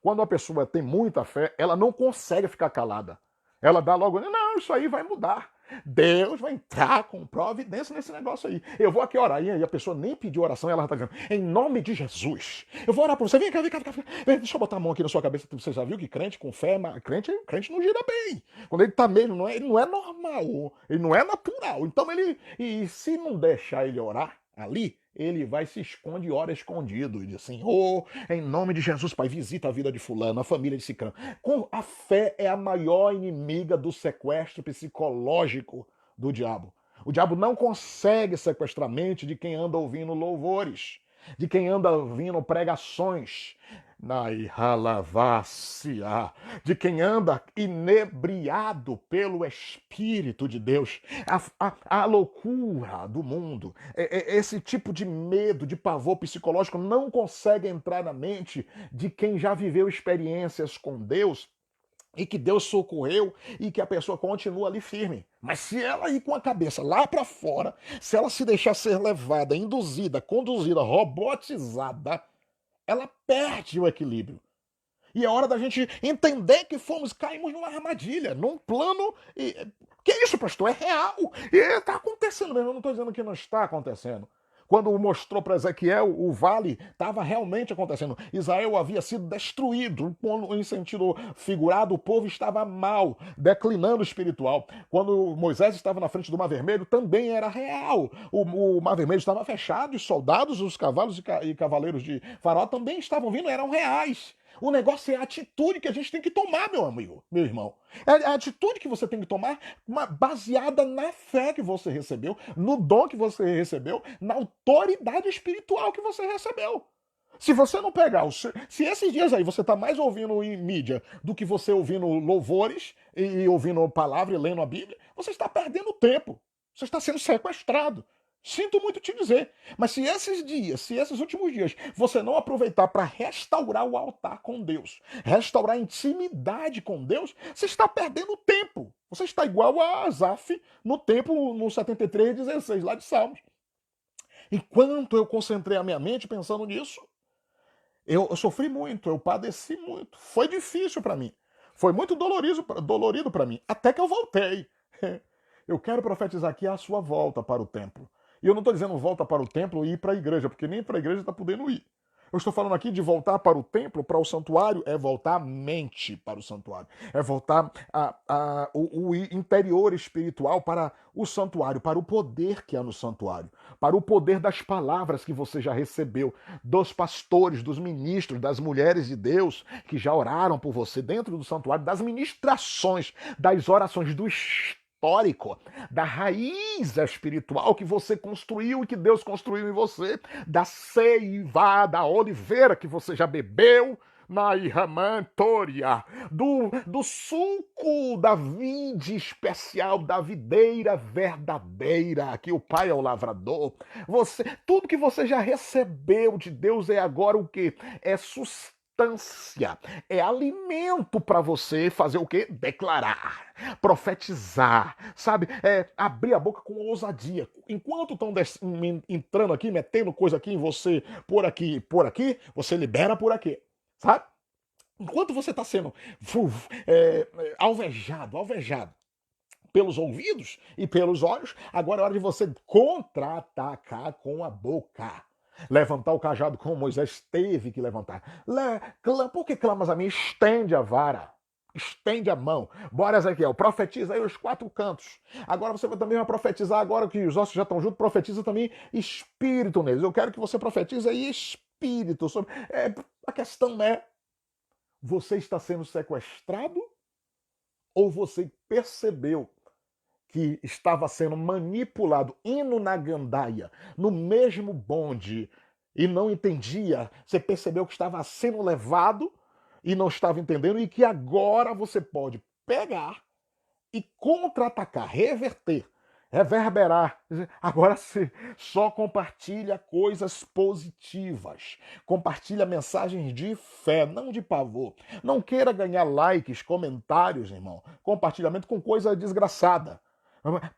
Quando a pessoa tem muita fé, ela não consegue ficar calada. Ela dá logo, não, isso aí vai mudar. Deus vai entrar com providência nesse negócio aí. Eu vou aqui orar. E a pessoa nem pediu oração, ela está dizendo, em nome de Jesus. Eu vou orar por você. Vem cá, vem cá, vem cá. Deixa eu botar a mão aqui na sua cabeça. Você já viu que crente com fé, crente não gira bem. Quando ele está mesmo, ele não é normal. Ele não é natural. Então e se não deixar ele orar ali, ele vai se esconde e ora escondido. E diz assim, em nome de Jesus, Pai, visita a vida de fulano, a família de ciclano. A fé é a maior inimiga do sequestro psicológico do diabo. O diabo não consegue sequestrar a mente de quem anda ouvindo louvores, de quem anda ouvindo pregações, de quem anda inebriado pelo Espírito de Deus, a loucura do mundo, esse tipo de medo, de pavor psicológico não consegue entrar na mente de quem já viveu experiências com Deus e que Deus socorreu e que a pessoa continua ali firme. Mas se ela ir com a cabeça lá para fora, se ela se deixar ser levada, induzida, conduzida, robotizada, ela perde o equilíbrio. E é hora da gente entender que caímos numa armadilha, num plano. Que isso, pastor? É real. E está acontecendo mesmo. Eu não estou dizendo que não está acontecendo. Quando mostrou para Ezequiel, o vale estava realmente acontecendo. Israel havia sido destruído, em sentido figurado, o povo estava mal, declinando espiritual. Quando Moisés estava na frente do Mar Vermelho, também era real. O Mar Vermelho estava fechado, os soldados, os cavalos e cavaleiros de Faraó também estavam vindo, eram reais. O negócio é a atitude que a gente tem que tomar, meu amigo, meu irmão. É a atitude que você tem que tomar baseada na fé que você recebeu, no dom que você recebeu, na autoridade espiritual que você recebeu. Se você não pegar, se esses dias aí você está mais ouvindo em mídia do que você ouvindo louvores e ouvindo palavra e lendo a Bíblia, você está perdendo tempo. Você está sendo sequestrado. Sinto muito te dizer, mas se esses últimos dias, você não aproveitar para restaurar o altar com Deus, restaurar a intimidade com Deus, você está perdendo tempo. Você está igual a Asaf no tempo, no 73:16, lá de Salmos. Enquanto eu concentrei a minha mente pensando nisso, eu sofri muito, eu padeci muito. Foi difícil para mim. Foi muito dolorido para mim, até que eu voltei. Eu quero profetizar aqui a sua volta para o templo. E eu não estou dizendo volta para o templo e ir para a igreja, porque nem para a igreja está podendo ir. Eu estou falando aqui de voltar para o templo, para o santuário, é voltar a mente para o santuário. É voltar o interior espiritual para o santuário, para o poder que há no santuário, para o poder das palavras que você já recebeu, dos pastores, dos ministros, das mulheres de Deus que já oraram por você dentro do santuário, das ministrações, das orações do histórico, da raiz espiritual que você construiu e que Deus construiu em você, da seiva, da oliveira que você já bebeu, na Irramantoria, do suco da vide especial, da videira verdadeira, que o Pai é o lavrador. Tudo que você já recebeu de Deus é agora o quê? É sustância. É alimento para você fazer o quê? Declarar, profetizar, sabe? Abrir a boca com ousadia. Enquanto estão entrando aqui, metendo coisa aqui em você, por aqui, você libera por aqui, sabe? Enquanto você está sendo alvejado pelos ouvidos e pelos olhos, agora é hora de você contra-atacar com a boca. Levantar o cajado como Moisés teve que levantar. Por que clamas a mim? Estende a vara. Estende a mão. Bora, Ezequiel, profetiza aí os 4 cantos. Agora você também vai profetizar, agora que os ossos já estão juntos, profetiza também espírito neles. Eu quero que você profetize aí espírito. A questão é, você está sendo sequestrado ou você percebeu que estava sendo manipulado, indo na gandaia, no mesmo bonde, e não entendia, você percebeu que estava sendo levado e não estava entendendo, e que agora você pode pegar e contra-atacar, reverter, reverberar. Agora sim, só compartilha coisas positivas. Compartilha mensagens de fé, não de pavor. Não queira ganhar likes, comentários, irmão. Compartilhamento com coisa desgraçada.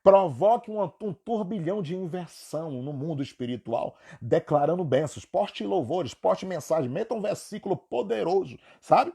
Provoque um turbilhão de inversão no mundo espiritual, declarando bênçãos. Poste louvores, poste mensagem, meta um versículo poderoso, sabe?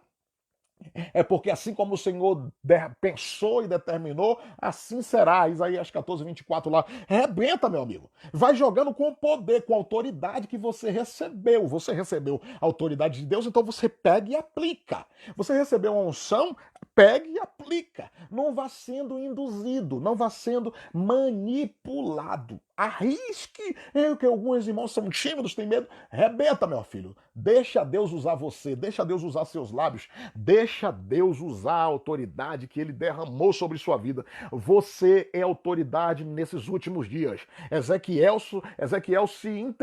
É porque assim como o Senhor pensou e determinou, assim será. Isaías 14, 24 lá. Rebenta, meu amigo. Vai jogando com o poder, com a autoridade que você recebeu. Você recebeu a autoridade de Deus, então você pega e aplica. Você recebeu uma unção, pegue e aplica. Não vá sendo induzido, não vá sendo manipulado. Arrisque. É o que alguns irmãos são tímidos, têm medo. Rebenta, meu filho. Deixa Deus usar você, deixa Deus usar seus lábios, deixa Deus usar a autoridade que ele derramou sobre sua vida. Você é autoridade nesses últimos dias. Ezequiel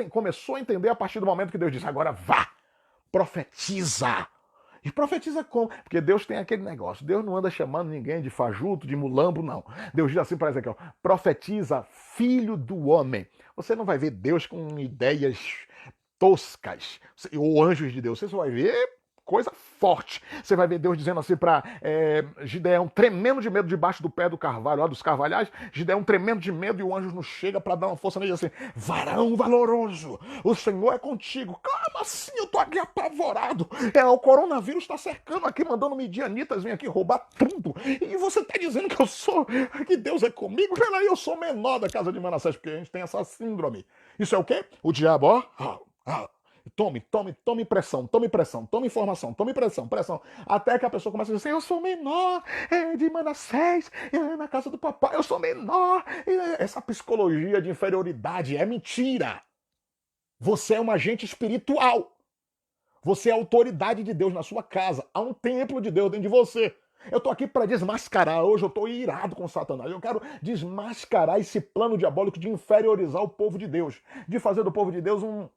começou a entender a partir do momento que Deus disse: agora vá, profetiza. E profetiza como? Porque Deus tem aquele negócio. Deus não anda chamando ninguém de fajuto, de mulambo, não. Deus diz assim para Ezequiel: profetiza, filho do homem. Você não vai ver Deus com ideias toscas ou anjos de Deus. Você só vai ver coisa forte. Você vai ver Deus dizendo assim para Gideão, tremendo de medo debaixo do pé do carvalho, lá dos carvalhais. Gideão tremendo de medo e o anjo não chega para dar uma força nele assim: varão valoroso, o Senhor é contigo. Calma assim, eu tô aqui apavorado. O coronavírus está cercando aqui, mandando midianitas vir aqui roubar tudo. E você tá dizendo que Deus é comigo? Peraí, eu sou menor da casa de Manassés, porque a gente tem essa síndrome. Isso é o quê? O diabo, ó. Tome pressão, tome informação, tome pressão. Até que a pessoa começa a dizer assim: eu sou menor de Manassés, na casa do papai, eu sou menor. Essa psicologia de inferioridade é mentira. Você é um agente espiritual. Você é a autoridade de Deus na sua casa. Há um templo de Deus dentro de você. Eu tô aqui para desmascarar. Hoje eu tô irado com Satanás. Eu quero desmascarar esse plano diabólico de inferiorizar o povo de Deus, de fazer do povo de Deus um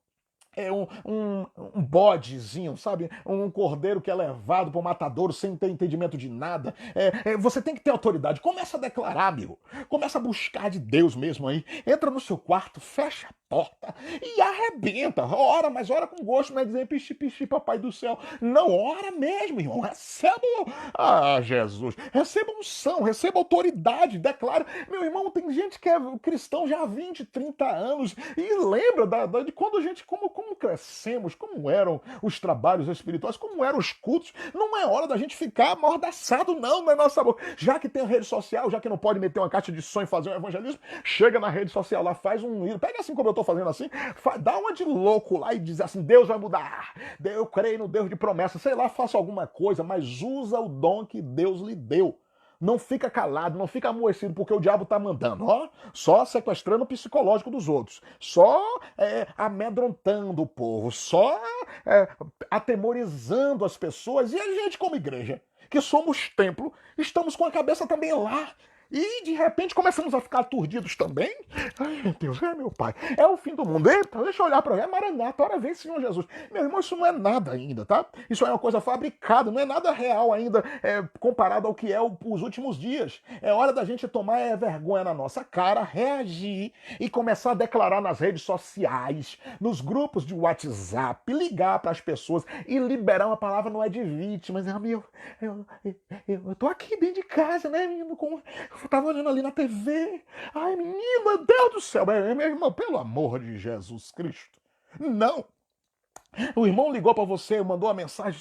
bodezinho, sabe? Um cordeiro que é levado para o matadouro sem ter entendimento de nada. Você tem que ter autoridade. Começa a declarar, amigo. Começa a buscar de Deus mesmo aí. Entra no seu quarto, fecha a porta e arrebenta. Ora, mas ora com gosto, não é dizer pichi, papai do céu. Não, ora mesmo, irmão. Receba, Jesus. Receba unção, receba autoridade. Declara. Meu irmão, tem gente que é cristão já há 20, 30 anos e lembra de quando a gente, como crescemos, como eram os trabalhos espirituais, como eram os cultos. Não é hora da gente ficar amordaçado, não, na nossa boca. Já que tem a rede social, já que não pode meter uma caixa de som e fazer um evangelismo, chega na rede social lá, faz um... Pega assim como eu tô fazendo assim, dá uma de louco lá e diz assim: Deus vai mudar. Eu creio no Deus de promessa. Sei lá, faça alguma coisa, mas usa o dom que Deus lhe deu. Não fica calado, não fica amoecido porque o diabo tá mandando, ó. Só sequestrando o psicológico dos outros. Só amedrontando o povo. Só atemorizando as pessoas. E a gente, como igreja, que somos templo, estamos com a cabeça também lá. E de repente começamos a ficar aturdidos também. Ai, meu Deus, meu pai. É o fim do mundo. Eita, deixa eu olhar para ele. Maranata, hora vem, Senhor Jesus. Meu irmão, isso não é nada ainda, tá? Isso é uma coisa fabricada, não é nada real ainda, comparado ao que é os últimos dias. É hora da gente tomar vergonha na nossa cara, reagir e começar a declarar nas redes sociais, nos grupos de WhatsApp, ligar para as pessoas e liberar uma palavra. Não é de vítima, mas eu tô aqui dentro de casa, né, menino? Eu tava olhando ali na TV. Ai, menino, meu Deus do céu. Meu irmão, pelo amor de Jesus Cristo. Não. O irmão ligou para você, mandou uma mensagem.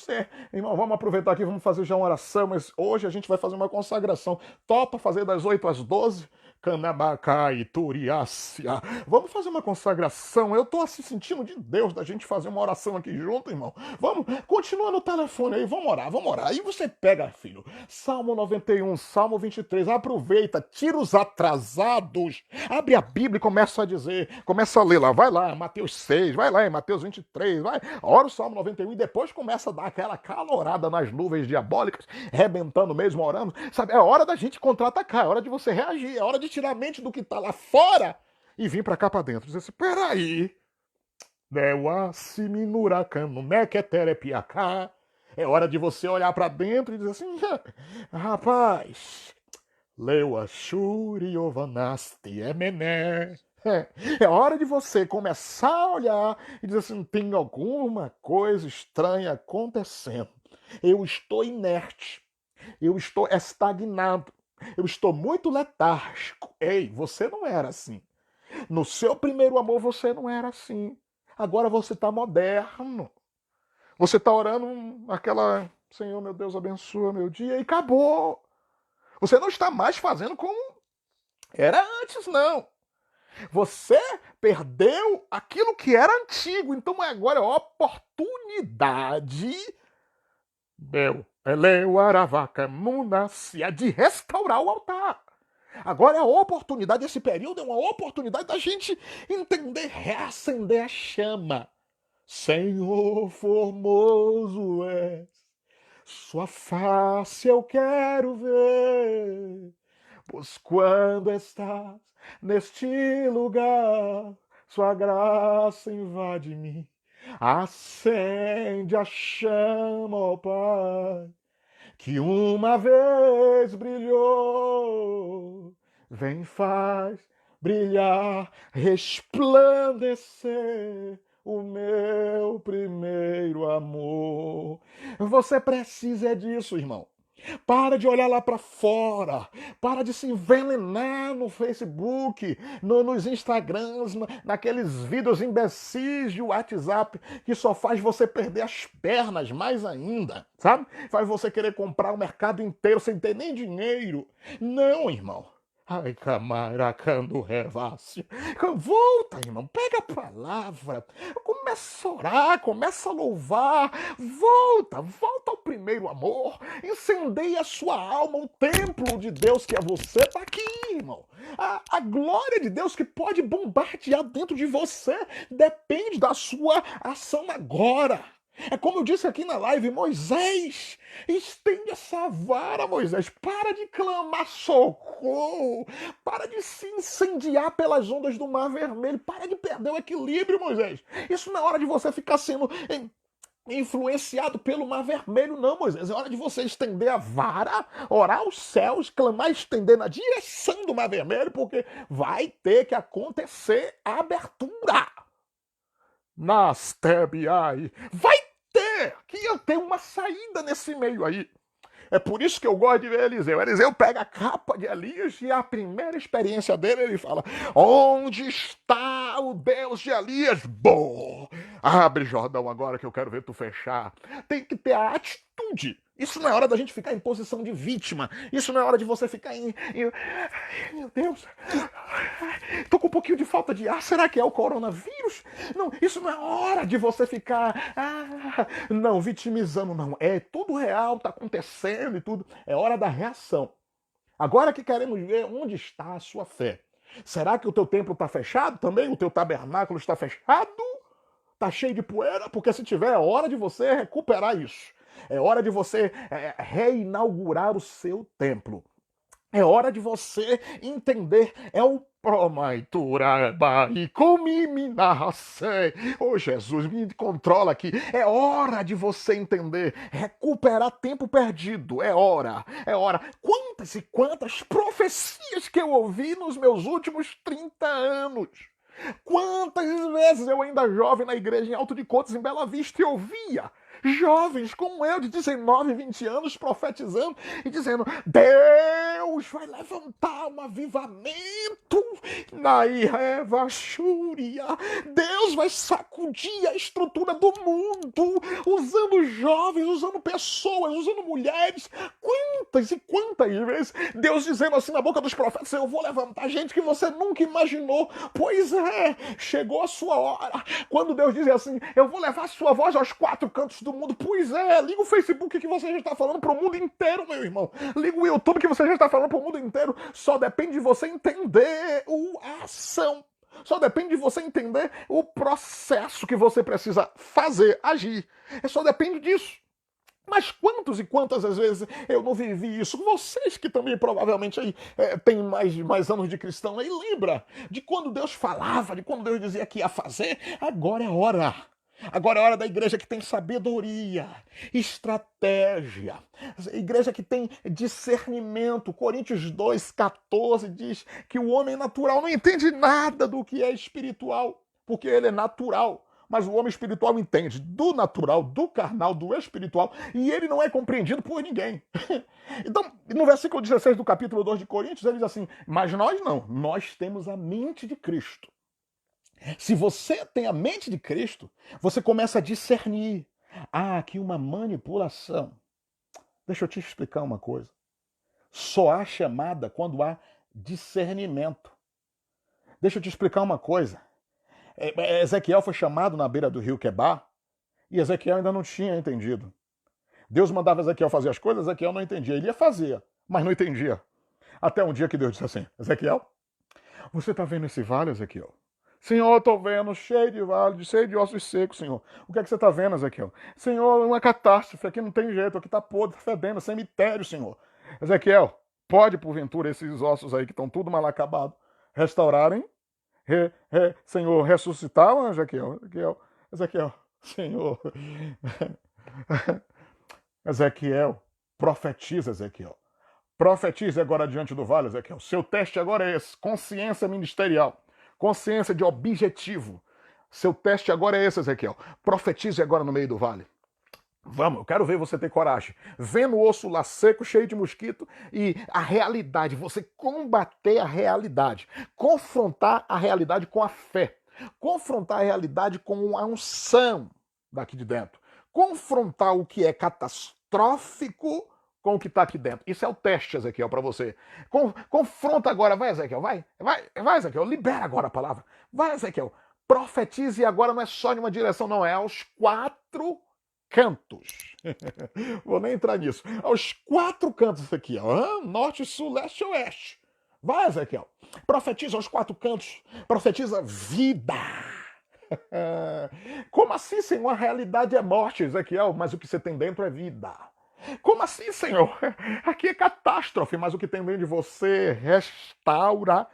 Irmão, vamos aproveitar aqui, vamos fazer já uma oração. Mas hoje a gente vai fazer uma consagração. Topa fazer das 8 às 12? Canabacai, Turiácia. Vamos fazer uma consagração. Eu tô assim sentindo de Deus da gente fazer uma oração aqui junto, irmão. Vamos, continua no telefone aí, vamos orar, vamos orar. Aí você pega, filho, Salmo 91, Salmo 23, aproveita, tira os atrasados, abre a Bíblia e começa a dizer, começa a ler lá, vai lá, Mateus 6, vai lá em Mateus 23, vai, ora o Salmo 91 e depois começa a dar aquela calorada nas nuvens diabólicas, rebentando mesmo, orando. Sabe, é hora da gente contra-atacar, é hora de você reagir, é hora de tirar a mente do que tá lá fora e vir pra cá pra dentro. Dizer assim: peraí. Dewa siminuracano mequeterepiacá. É hora de você olhar para dentro e dizer assim, rapaz, Leua Shuri Ovanasti Emené. É hora de você começar a olhar e dizer assim, tem alguma coisa estranha acontecendo. Eu estou inerte. Eu estou estagnado. Eu estou muito letárgico. Ei, você não era assim. No seu primeiro amor você não era assim. Agora você está moderno. Você está orando aquela, Senhor, meu Deus, abençoa meu dia e acabou. Você não está mais fazendo como era antes, não. Você perdeu aquilo que era antigo. Então agora é a oportunidade, meu, Eleu Aravaca Munacia, de restaurar o altar. Agora é a oportunidade, esse período é uma oportunidade da gente entender, reacender a chama. Senhor formoso és, sua face eu quero ver, pois quando estás neste lugar, sua graça invade-me, acende a chama, ó Pai, que uma vez brilhou, vem faz brilhar, resplandecer o meu primeiro amor. Você precisa disso, irmão. Para de olhar lá para fora. Para de se envenenar no Facebook, nos Instagrams, naqueles vídeos imbecis de WhatsApp que só faz você perder as pernas mais ainda, sabe? Faz você querer comprar o mercado inteiro sem ter nem dinheiro. Não, irmão. Ai, camaracando revácio. Volta, irmão, pega a palavra, começa a orar, começa a louvar, volta ao primeiro amor, incendeia a sua alma, o templo de Deus que é você, está aqui, irmão. A glória de Deus que pode bombardear dentro de você depende da sua ação agora. É como eu disse aqui na live, Moisés, estende essa vara, Moisés, para de clamar socorro, para de se incendiar pelas ondas do Mar Vermelho, para de perder o equilíbrio, Moisés. Isso não é hora de você ficar sendo influenciado pelo Mar Vermelho, não, Moisés. É hora de você estender a vara, orar aos céus, clamar, estender na direção do Mar Vermelho, porque vai ter que acontecer a abertura. Nastebiai. Vai ter que eu tenho uma saída nesse meio aí. É por isso que eu gosto de ver Eliseu. Eliseu pega a capa de Elias e a primeira experiência dele, ele fala: onde está o Deus de Elias? Bom, abre Jordão agora que eu quero ver tu fechar. Tem que ter a atitude. Isso não é hora da gente ficar em posição de vítima. Isso não é hora de você ficar meu Deus, tô com um pouquinho de falta de ar. Será que é o coronavírus? Não, isso não é hora de você ficar não, vitimizando, não. É tudo real, tá acontecendo e tudo. É hora da reação. Agora que queremos ver onde está a sua fé. Será que o teu templo está fechado também? O teu tabernáculo está fechado? Está cheio de poeira? Porque se tiver, é hora de você recuperar isso. É hora de você reinaugurar o seu templo. É hora de você entender. É o Promaituraba e comiminase. Oh, Jesus, me controla aqui. É hora de você entender. Recuperar tempo perdido. É hora. É hora. Quantas e quantas profecias que eu ouvi nos meus últimos 30 anos. Quantas vezes eu ainda jovem na igreja em Alto de Coutos, em Bela Vista, e ouvia jovens como eu, de 19, 20 anos, profetizando e dizendo: Deus vai levantar um avivamento na Ireva Xúria. Deus vai sacudir a estrutura do mundo, usando jovens, usando pessoas, usando mulheres. Quantas e quantas vezes Deus dizendo assim na boca dos profetas: eu vou levantar gente que você nunca imaginou. Pois é, chegou a sua hora. Quando Deus diz assim: eu vou levar a sua voz aos quatro cantos do mundo. Pois é, liga o Facebook que você já está falando para o mundo inteiro, meu irmão. Liga o YouTube que você já está falando para o mundo inteiro. Só depende de você entender a ação. Só depende de você entender o processo que você precisa fazer, agir. Só depende disso. Mas quantos e quantas às vezes eu não vivi isso? Vocês que também provavelmente aí têm mais anos de cristão aí, lembra de quando Deus falava, de quando Deus dizia que ia fazer? Agora é hora. Agora é hora da igreja que tem sabedoria, estratégia, igreja que tem discernimento. Coríntios 2,14 diz que o homem natural não entende nada do que é espiritual, porque ele é natural. Mas o homem espiritual entende do natural, do carnal, do espiritual, e ele não é compreendido por ninguém. Então, no versículo 16 do capítulo 2 de Coríntios, ele diz assim: mas nós não, nós temos a mente de Cristo. Se você tem a mente de Cristo, você começa a discernir. Ah, aqui uma manipulação. Deixa eu te explicar uma coisa. Só há chamada quando há discernimento. Deixa eu te explicar uma coisa. Ezequiel foi chamado na beira do rio Quebar e Ezequiel ainda não tinha entendido. Deus mandava Ezequiel fazer as coisas, Ezequiel não entendia. Ele ia fazer, mas não entendia. Até um dia que Deus disse assim: Ezequiel, você está vendo esse vale, Ezequiel? Senhor, eu estou vendo, cheio de vale, cheio de ossos secos, Senhor. O que é que você está vendo, Ezequiel? Senhor, uma catástrofe, aqui não tem jeito, aqui está podre, está fedendo, cemitério, Senhor. Ezequiel, pode, porventura, esses ossos aí que estão tudo mal acabados, restaurarem? Senhor, ressuscitar, Ezequiel? Ezequiel, Senhor. Ezequiel, profetiza, Ezequiel. Profetize agora diante do vale, Ezequiel. Seu teste agora é esse, consciência ministerial. Consciência de objetivo. Seu teste agora é esse, Ezequiel. Profetize agora no meio do vale. Vamos, eu quero ver você ter coragem. Vendo o osso lá seco, cheio de mosquito, e a realidade, você combater a realidade. Confrontar a realidade com a fé. Confrontar a realidade com a unção daqui de dentro. Confrontar o que é catastrófico com o que está aqui dentro. Isso é o teste, Ezequiel, para você. Confronta agora, vai, Ezequiel, vai, Ezequiel, libera agora a palavra. Vai, Ezequiel, profetize agora, não é só em uma direção, não, é aos 4 cantos. Vou nem entrar nisso. Aos 4 cantos aqui, ó. Norte, sul, leste e oeste. Vai, Ezequiel, profetiza aos 4 cantos, profetiza vida. Como assim, Senhor? A realidade é morte, Ezequiel, mas o que você tem dentro é vida. Como assim, Senhor? Aqui é catástrofe, mas o que tem dentro de você é restauração.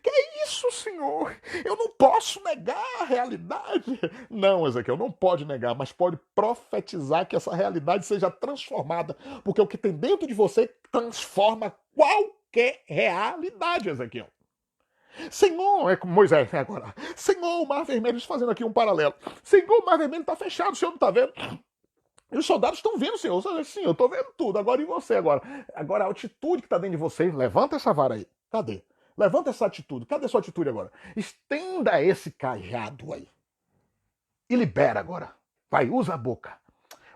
Que é isso, Senhor? Eu não posso negar a realidade. Não, Ezequiel, não pode negar, mas pode profetizar que essa realidade seja transformada, porque o que tem dentro de você transforma qualquer realidade, Ezequiel. Senhor, é como Moisés agora. Senhor, o Mar Vermelho, fazendo aqui um paralelo. Senhor, o Mar Vermelho está fechado, o Senhor não está vendo? E os soldados estão vendo, Senhor. Sim, eu estou vendo tudo. Agora e você agora? Agora a atitude que está dentro de você, levanta essa vara aí. Cadê? Levanta essa atitude. Cadê sua atitude agora? Estenda esse cajado aí. E libera agora. Vai, usa a boca.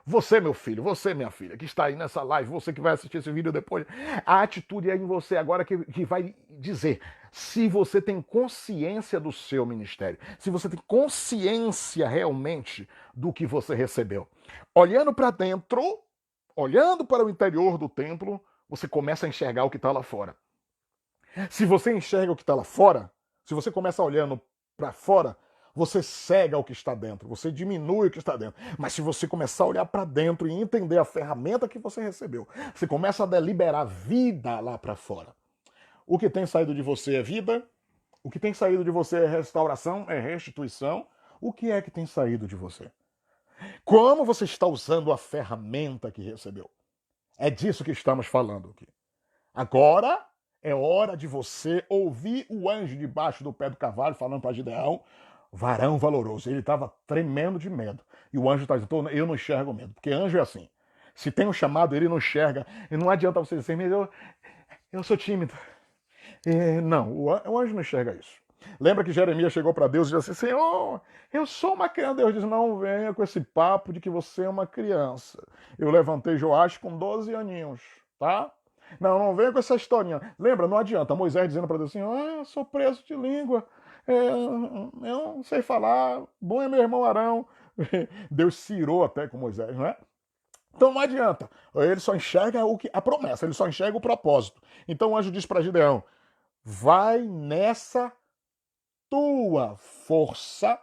Você, meu filho, você, minha filha, que está aí nessa live, você que vai assistir esse vídeo depois, a atitude é em você agora que vai dizer se você tem consciência do seu ministério, se você tem consciência realmente do que você recebeu. Olhando para dentro, olhando para o interior do templo, você começa a enxergar o que está lá fora. Se você enxerga o que está lá fora, se você começa olhando para fora, você cega o que está dentro, você diminui o que está dentro. Mas se você começar a olhar para dentro e entender a ferramenta que você recebeu, você começa a deliberar vida lá para fora. O que tem saído de você é vida, o que tem saído de você é restauração, é restituição. O que é que tem saído de você? Como você está usando a ferramenta que recebeu? É disso que estamos falando aqui. Agora é hora de você ouvir o anjo debaixo do pé do cavalo falando para Gideão, varão valoroso. Ele estava tremendo de medo. E o anjo está dizendo, eu não enxergo medo. Porque anjo é assim. Se tem um chamado, ele não enxerga. E não adianta você dizer, mas eu sou tímido. Não, o anjo não enxerga isso. Lembra que Jeremias chegou para Deus e disse assim, Senhor, eu sou uma criança. Deus diz, não venha com esse papo de que você é uma criança. Eu levantei Joás com 12 aninhos, tá? Não venha com essa historinha. Lembra, não adianta. Moisés dizendo para Deus assim, eu sou preso de língua. Eu não sei falar, bom é meu irmão Arão. Deus se irou até com Moisés, não é? Então não adianta, ele só enxerga a promessa, ele só enxerga o propósito. Então o anjo diz para Gideão, vai nessa tua força,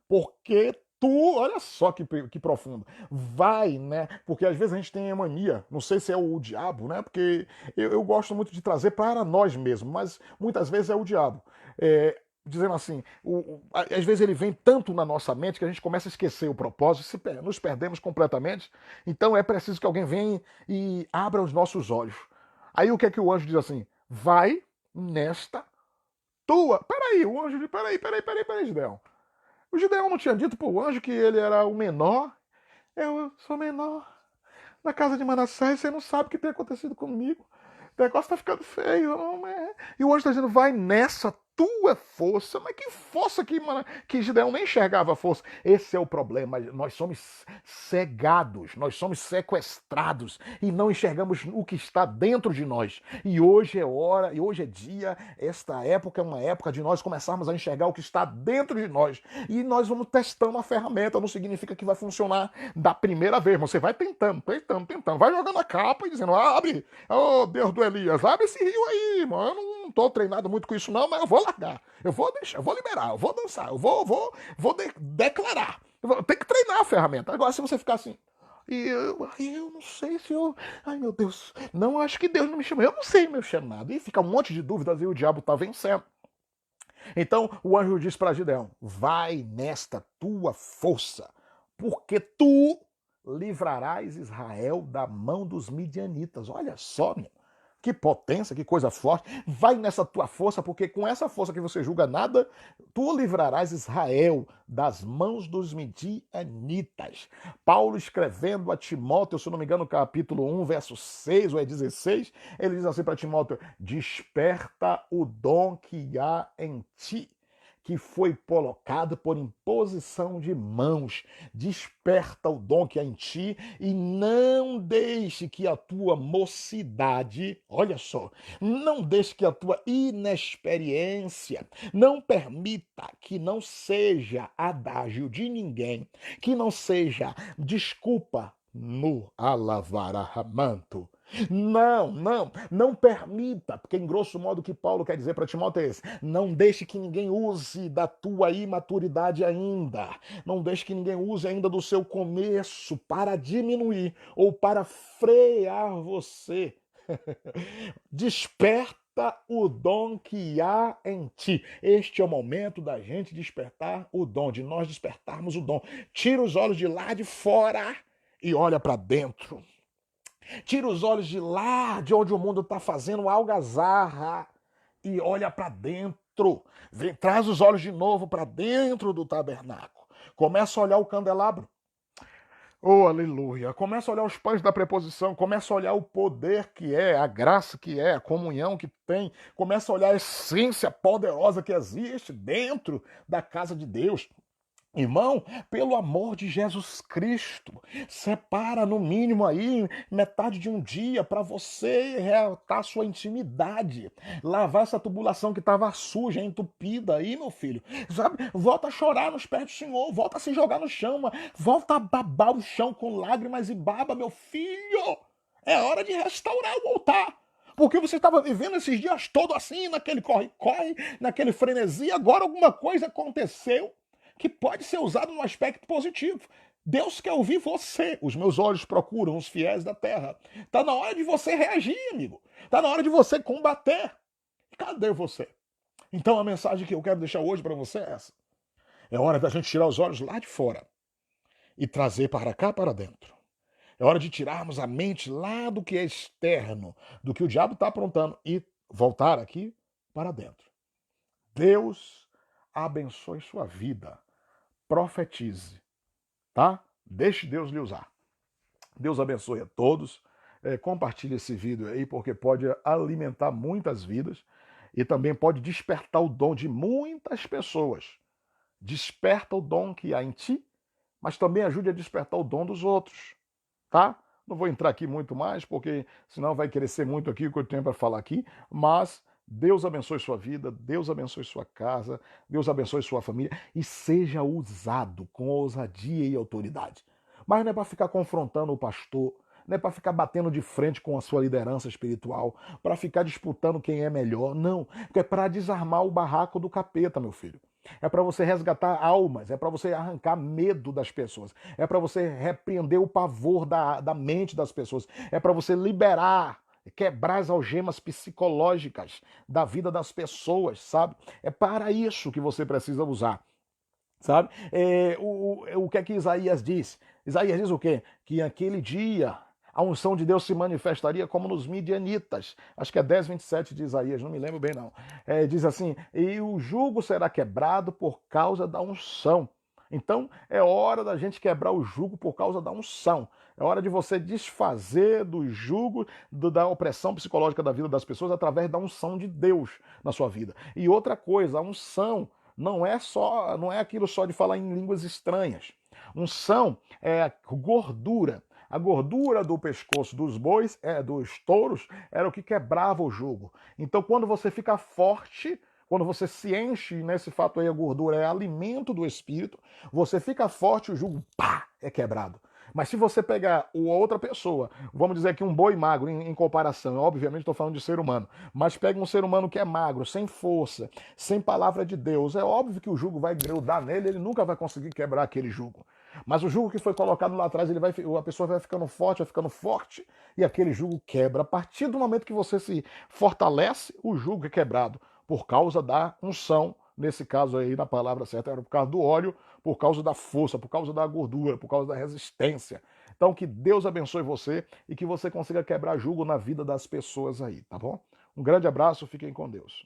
porque tu, olha só que profundo, vai, né? Porque às vezes a gente tem a mania, não sei se é o diabo, né? Porque eu gosto muito de trazer para nós mesmos, mas muitas vezes é o diabo. dizendo assim, às vezes ele vem tanto na nossa mente que a gente começa a esquecer o propósito, nos perdemos completamente. Então é preciso que alguém venha e abra os nossos olhos. Aí o que é que o anjo diz assim? Vai nesta tua. Peraí, o anjo diz, peraí, Gideão. O Gideão não tinha dito pro anjo que ele era o menor? Eu sou menor. Na casa de Manassés, você não sabe o que tem acontecido comigo. O negócio tá ficando feio. Não é? E o anjo está dizendo, vai nessa tua força. Mas que força que Gideão nem enxergava a força. Esse é o problema. Nós somos cegados, nós somos sequestrados e não enxergamos o que está dentro de nós. E hoje é hora, e hoje é dia, esta época é uma época de nós começarmos a enxergar o que está dentro de nós. E nós vamos testando a ferramenta. Não significa que vai funcionar da primeira vez. Você vai tentando. Vai jogando a capa e dizendo, abre, oh Deus do Elias, abre esse rio aí, mano. Eu não tô treinado muito com isso não, mas eu vou largar. Eu vou deixar, eu vou liberar, eu vou dançar, eu vou declarar. Tem que treinar a ferramenta. Agora, se você ficar assim, eu não sei se eu. Ai, meu Deus. Não, acho que Deus não me chamou. Eu não sei meu chamado. E fica um monte de dúvidas e o diabo tá vencendo. Então o anjo diz para Gideão: vai nesta tua força, porque tu livrarás Israel da mão dos midianitas. Olha só, meu. Que potência, que coisa forte. Vai nessa tua força, porque com essa força que você julga nada, tu livrarás Israel das mãos dos midianitas. Paulo escrevendo a Timóteo, se não me engano, capítulo 1, verso 6 ou é 16, ele diz assim para Timóteo: desperta o dom que há em ti, que foi colocado por imposição de mãos. Desperta o dom que há em ti e não deixe que a tua mocidade, olha só, não deixe que a tua inexperiência, não permita que não seja adágio de ninguém, que não seja desculpa no alavaramanto. Não permita, porque em grosso modo o que Paulo quer dizer para Timóteo é esse: não deixe que ninguém use da tua imaturidade ainda, não deixe que ninguém use ainda do seu começo para diminuir ou para frear você. Desperta o dom que há em ti. Este é o momento da gente despertar o dom, de nós despertarmos o dom. Tira os olhos de lá de fora e olha para dentro. Tira os olhos de lá, de onde o mundo está fazendo algazarra, e olha para dentro. Vem, traz os olhos de novo para dentro do tabernáculo. Começa a olhar o candelabro. Oh, aleluia. Começa a olhar os pães da preposição, começa a olhar o poder que é, a graça que é, a comunhão que tem, começa a olhar a essência poderosa que existe dentro da casa de Deus. Irmão, pelo amor de Jesus Cristo, separa no mínimo aí metade de um dia para você reatar sua intimidade, lavar essa tubulação que estava suja, entupida aí, meu filho. Sabe? Volta a chorar nos pés do Senhor, volta a se jogar no chão, volta a babar o chão com lágrimas e baba, meu filho. É hora de restaurar o altar. Porque você estava vivendo esses dias todos assim, naquele corre-corre, naquele frenesi, agora alguma coisa aconteceu que pode ser usado no aspecto positivo. Deus quer ouvir você. Os meus olhos procuram os fiéis da terra. Está na hora de você reagir, amigo. Está na hora de você combater. Cadê você? Então a mensagem que eu quero deixar hoje para você é essa. É hora da gente tirar os olhos lá de fora e trazer para cá, para dentro. É hora de tirarmos a mente lá do que é externo, do que o diabo está aprontando e voltar aqui para dentro. Deus abençoe sua vida. Profetize, tá? Deixe Deus lhe usar. Deus abençoe a todos. Compartilhe esse vídeo aí, porque pode alimentar muitas vidas e também pode despertar o dom de muitas pessoas. Desperta o dom que há em ti, mas também ajude a despertar o dom dos outros, tá? Não vou entrar aqui muito mais, porque senão vai crescer muito aqui o que eu tenho para falar aqui, mas Deus abençoe sua vida, Deus abençoe sua casa, Deus abençoe sua família e seja usado com ousadia e autoridade. Mas não é para ficar confrontando o pastor, não é para ficar batendo de frente com a sua liderança espiritual, para ficar disputando quem é melhor, não. É para desarmar o barraco do capeta, meu filho. É para você resgatar almas, é para você arrancar medo das pessoas, é para você repreender o pavor da mente das pessoas, é para você liberar quebrar as algemas psicológicas da vida das pessoas, sabe? É para isso que você precisa usar. Sabe? O que é que Isaías diz? Isaías diz o quê? Que aquele dia a unção de Deus se manifestaria como nos midianitas. Acho que é 10:27 de Isaías, não me lembro bem não. Diz assim, e o jugo será quebrado por causa da unção. Então é hora da gente quebrar o jugo por causa da unção. É hora de você desfazer do jugo, da opressão psicológica da vida das pessoas através da unção de Deus na sua vida. E outra coisa, a unção não é aquilo só de falar em línguas estranhas. Unção é gordura. A gordura do pescoço dos bois, dos touros, era o que quebrava o jugo. Então, quando você fica forte, quando você se enche, nesse fato aí a gordura é alimento do espírito, você fica forte, o jugo, pá, é quebrado. Mas se você pegar outra pessoa, vamos dizer que um boi magro em comparação, obviamente estou falando de ser humano, mas pega um ser humano que é magro, sem força, sem palavra de Deus, é óbvio que o jugo vai grudar nele, ele nunca vai conseguir quebrar aquele jugo. Mas o jugo que foi colocado lá atrás, a pessoa vai ficando forte e aquele jugo quebra. A partir do momento que você se fortalece, o jugo é quebrado por causa da unção, nesse caso aí, na palavra certa, era por causa do óleo, por causa da força, por causa da gordura, por causa da resistência. Então, que Deus abençoe você e que você consiga quebrar jugo na vida das pessoas aí, tá bom? Um grande abraço, fiquem com Deus.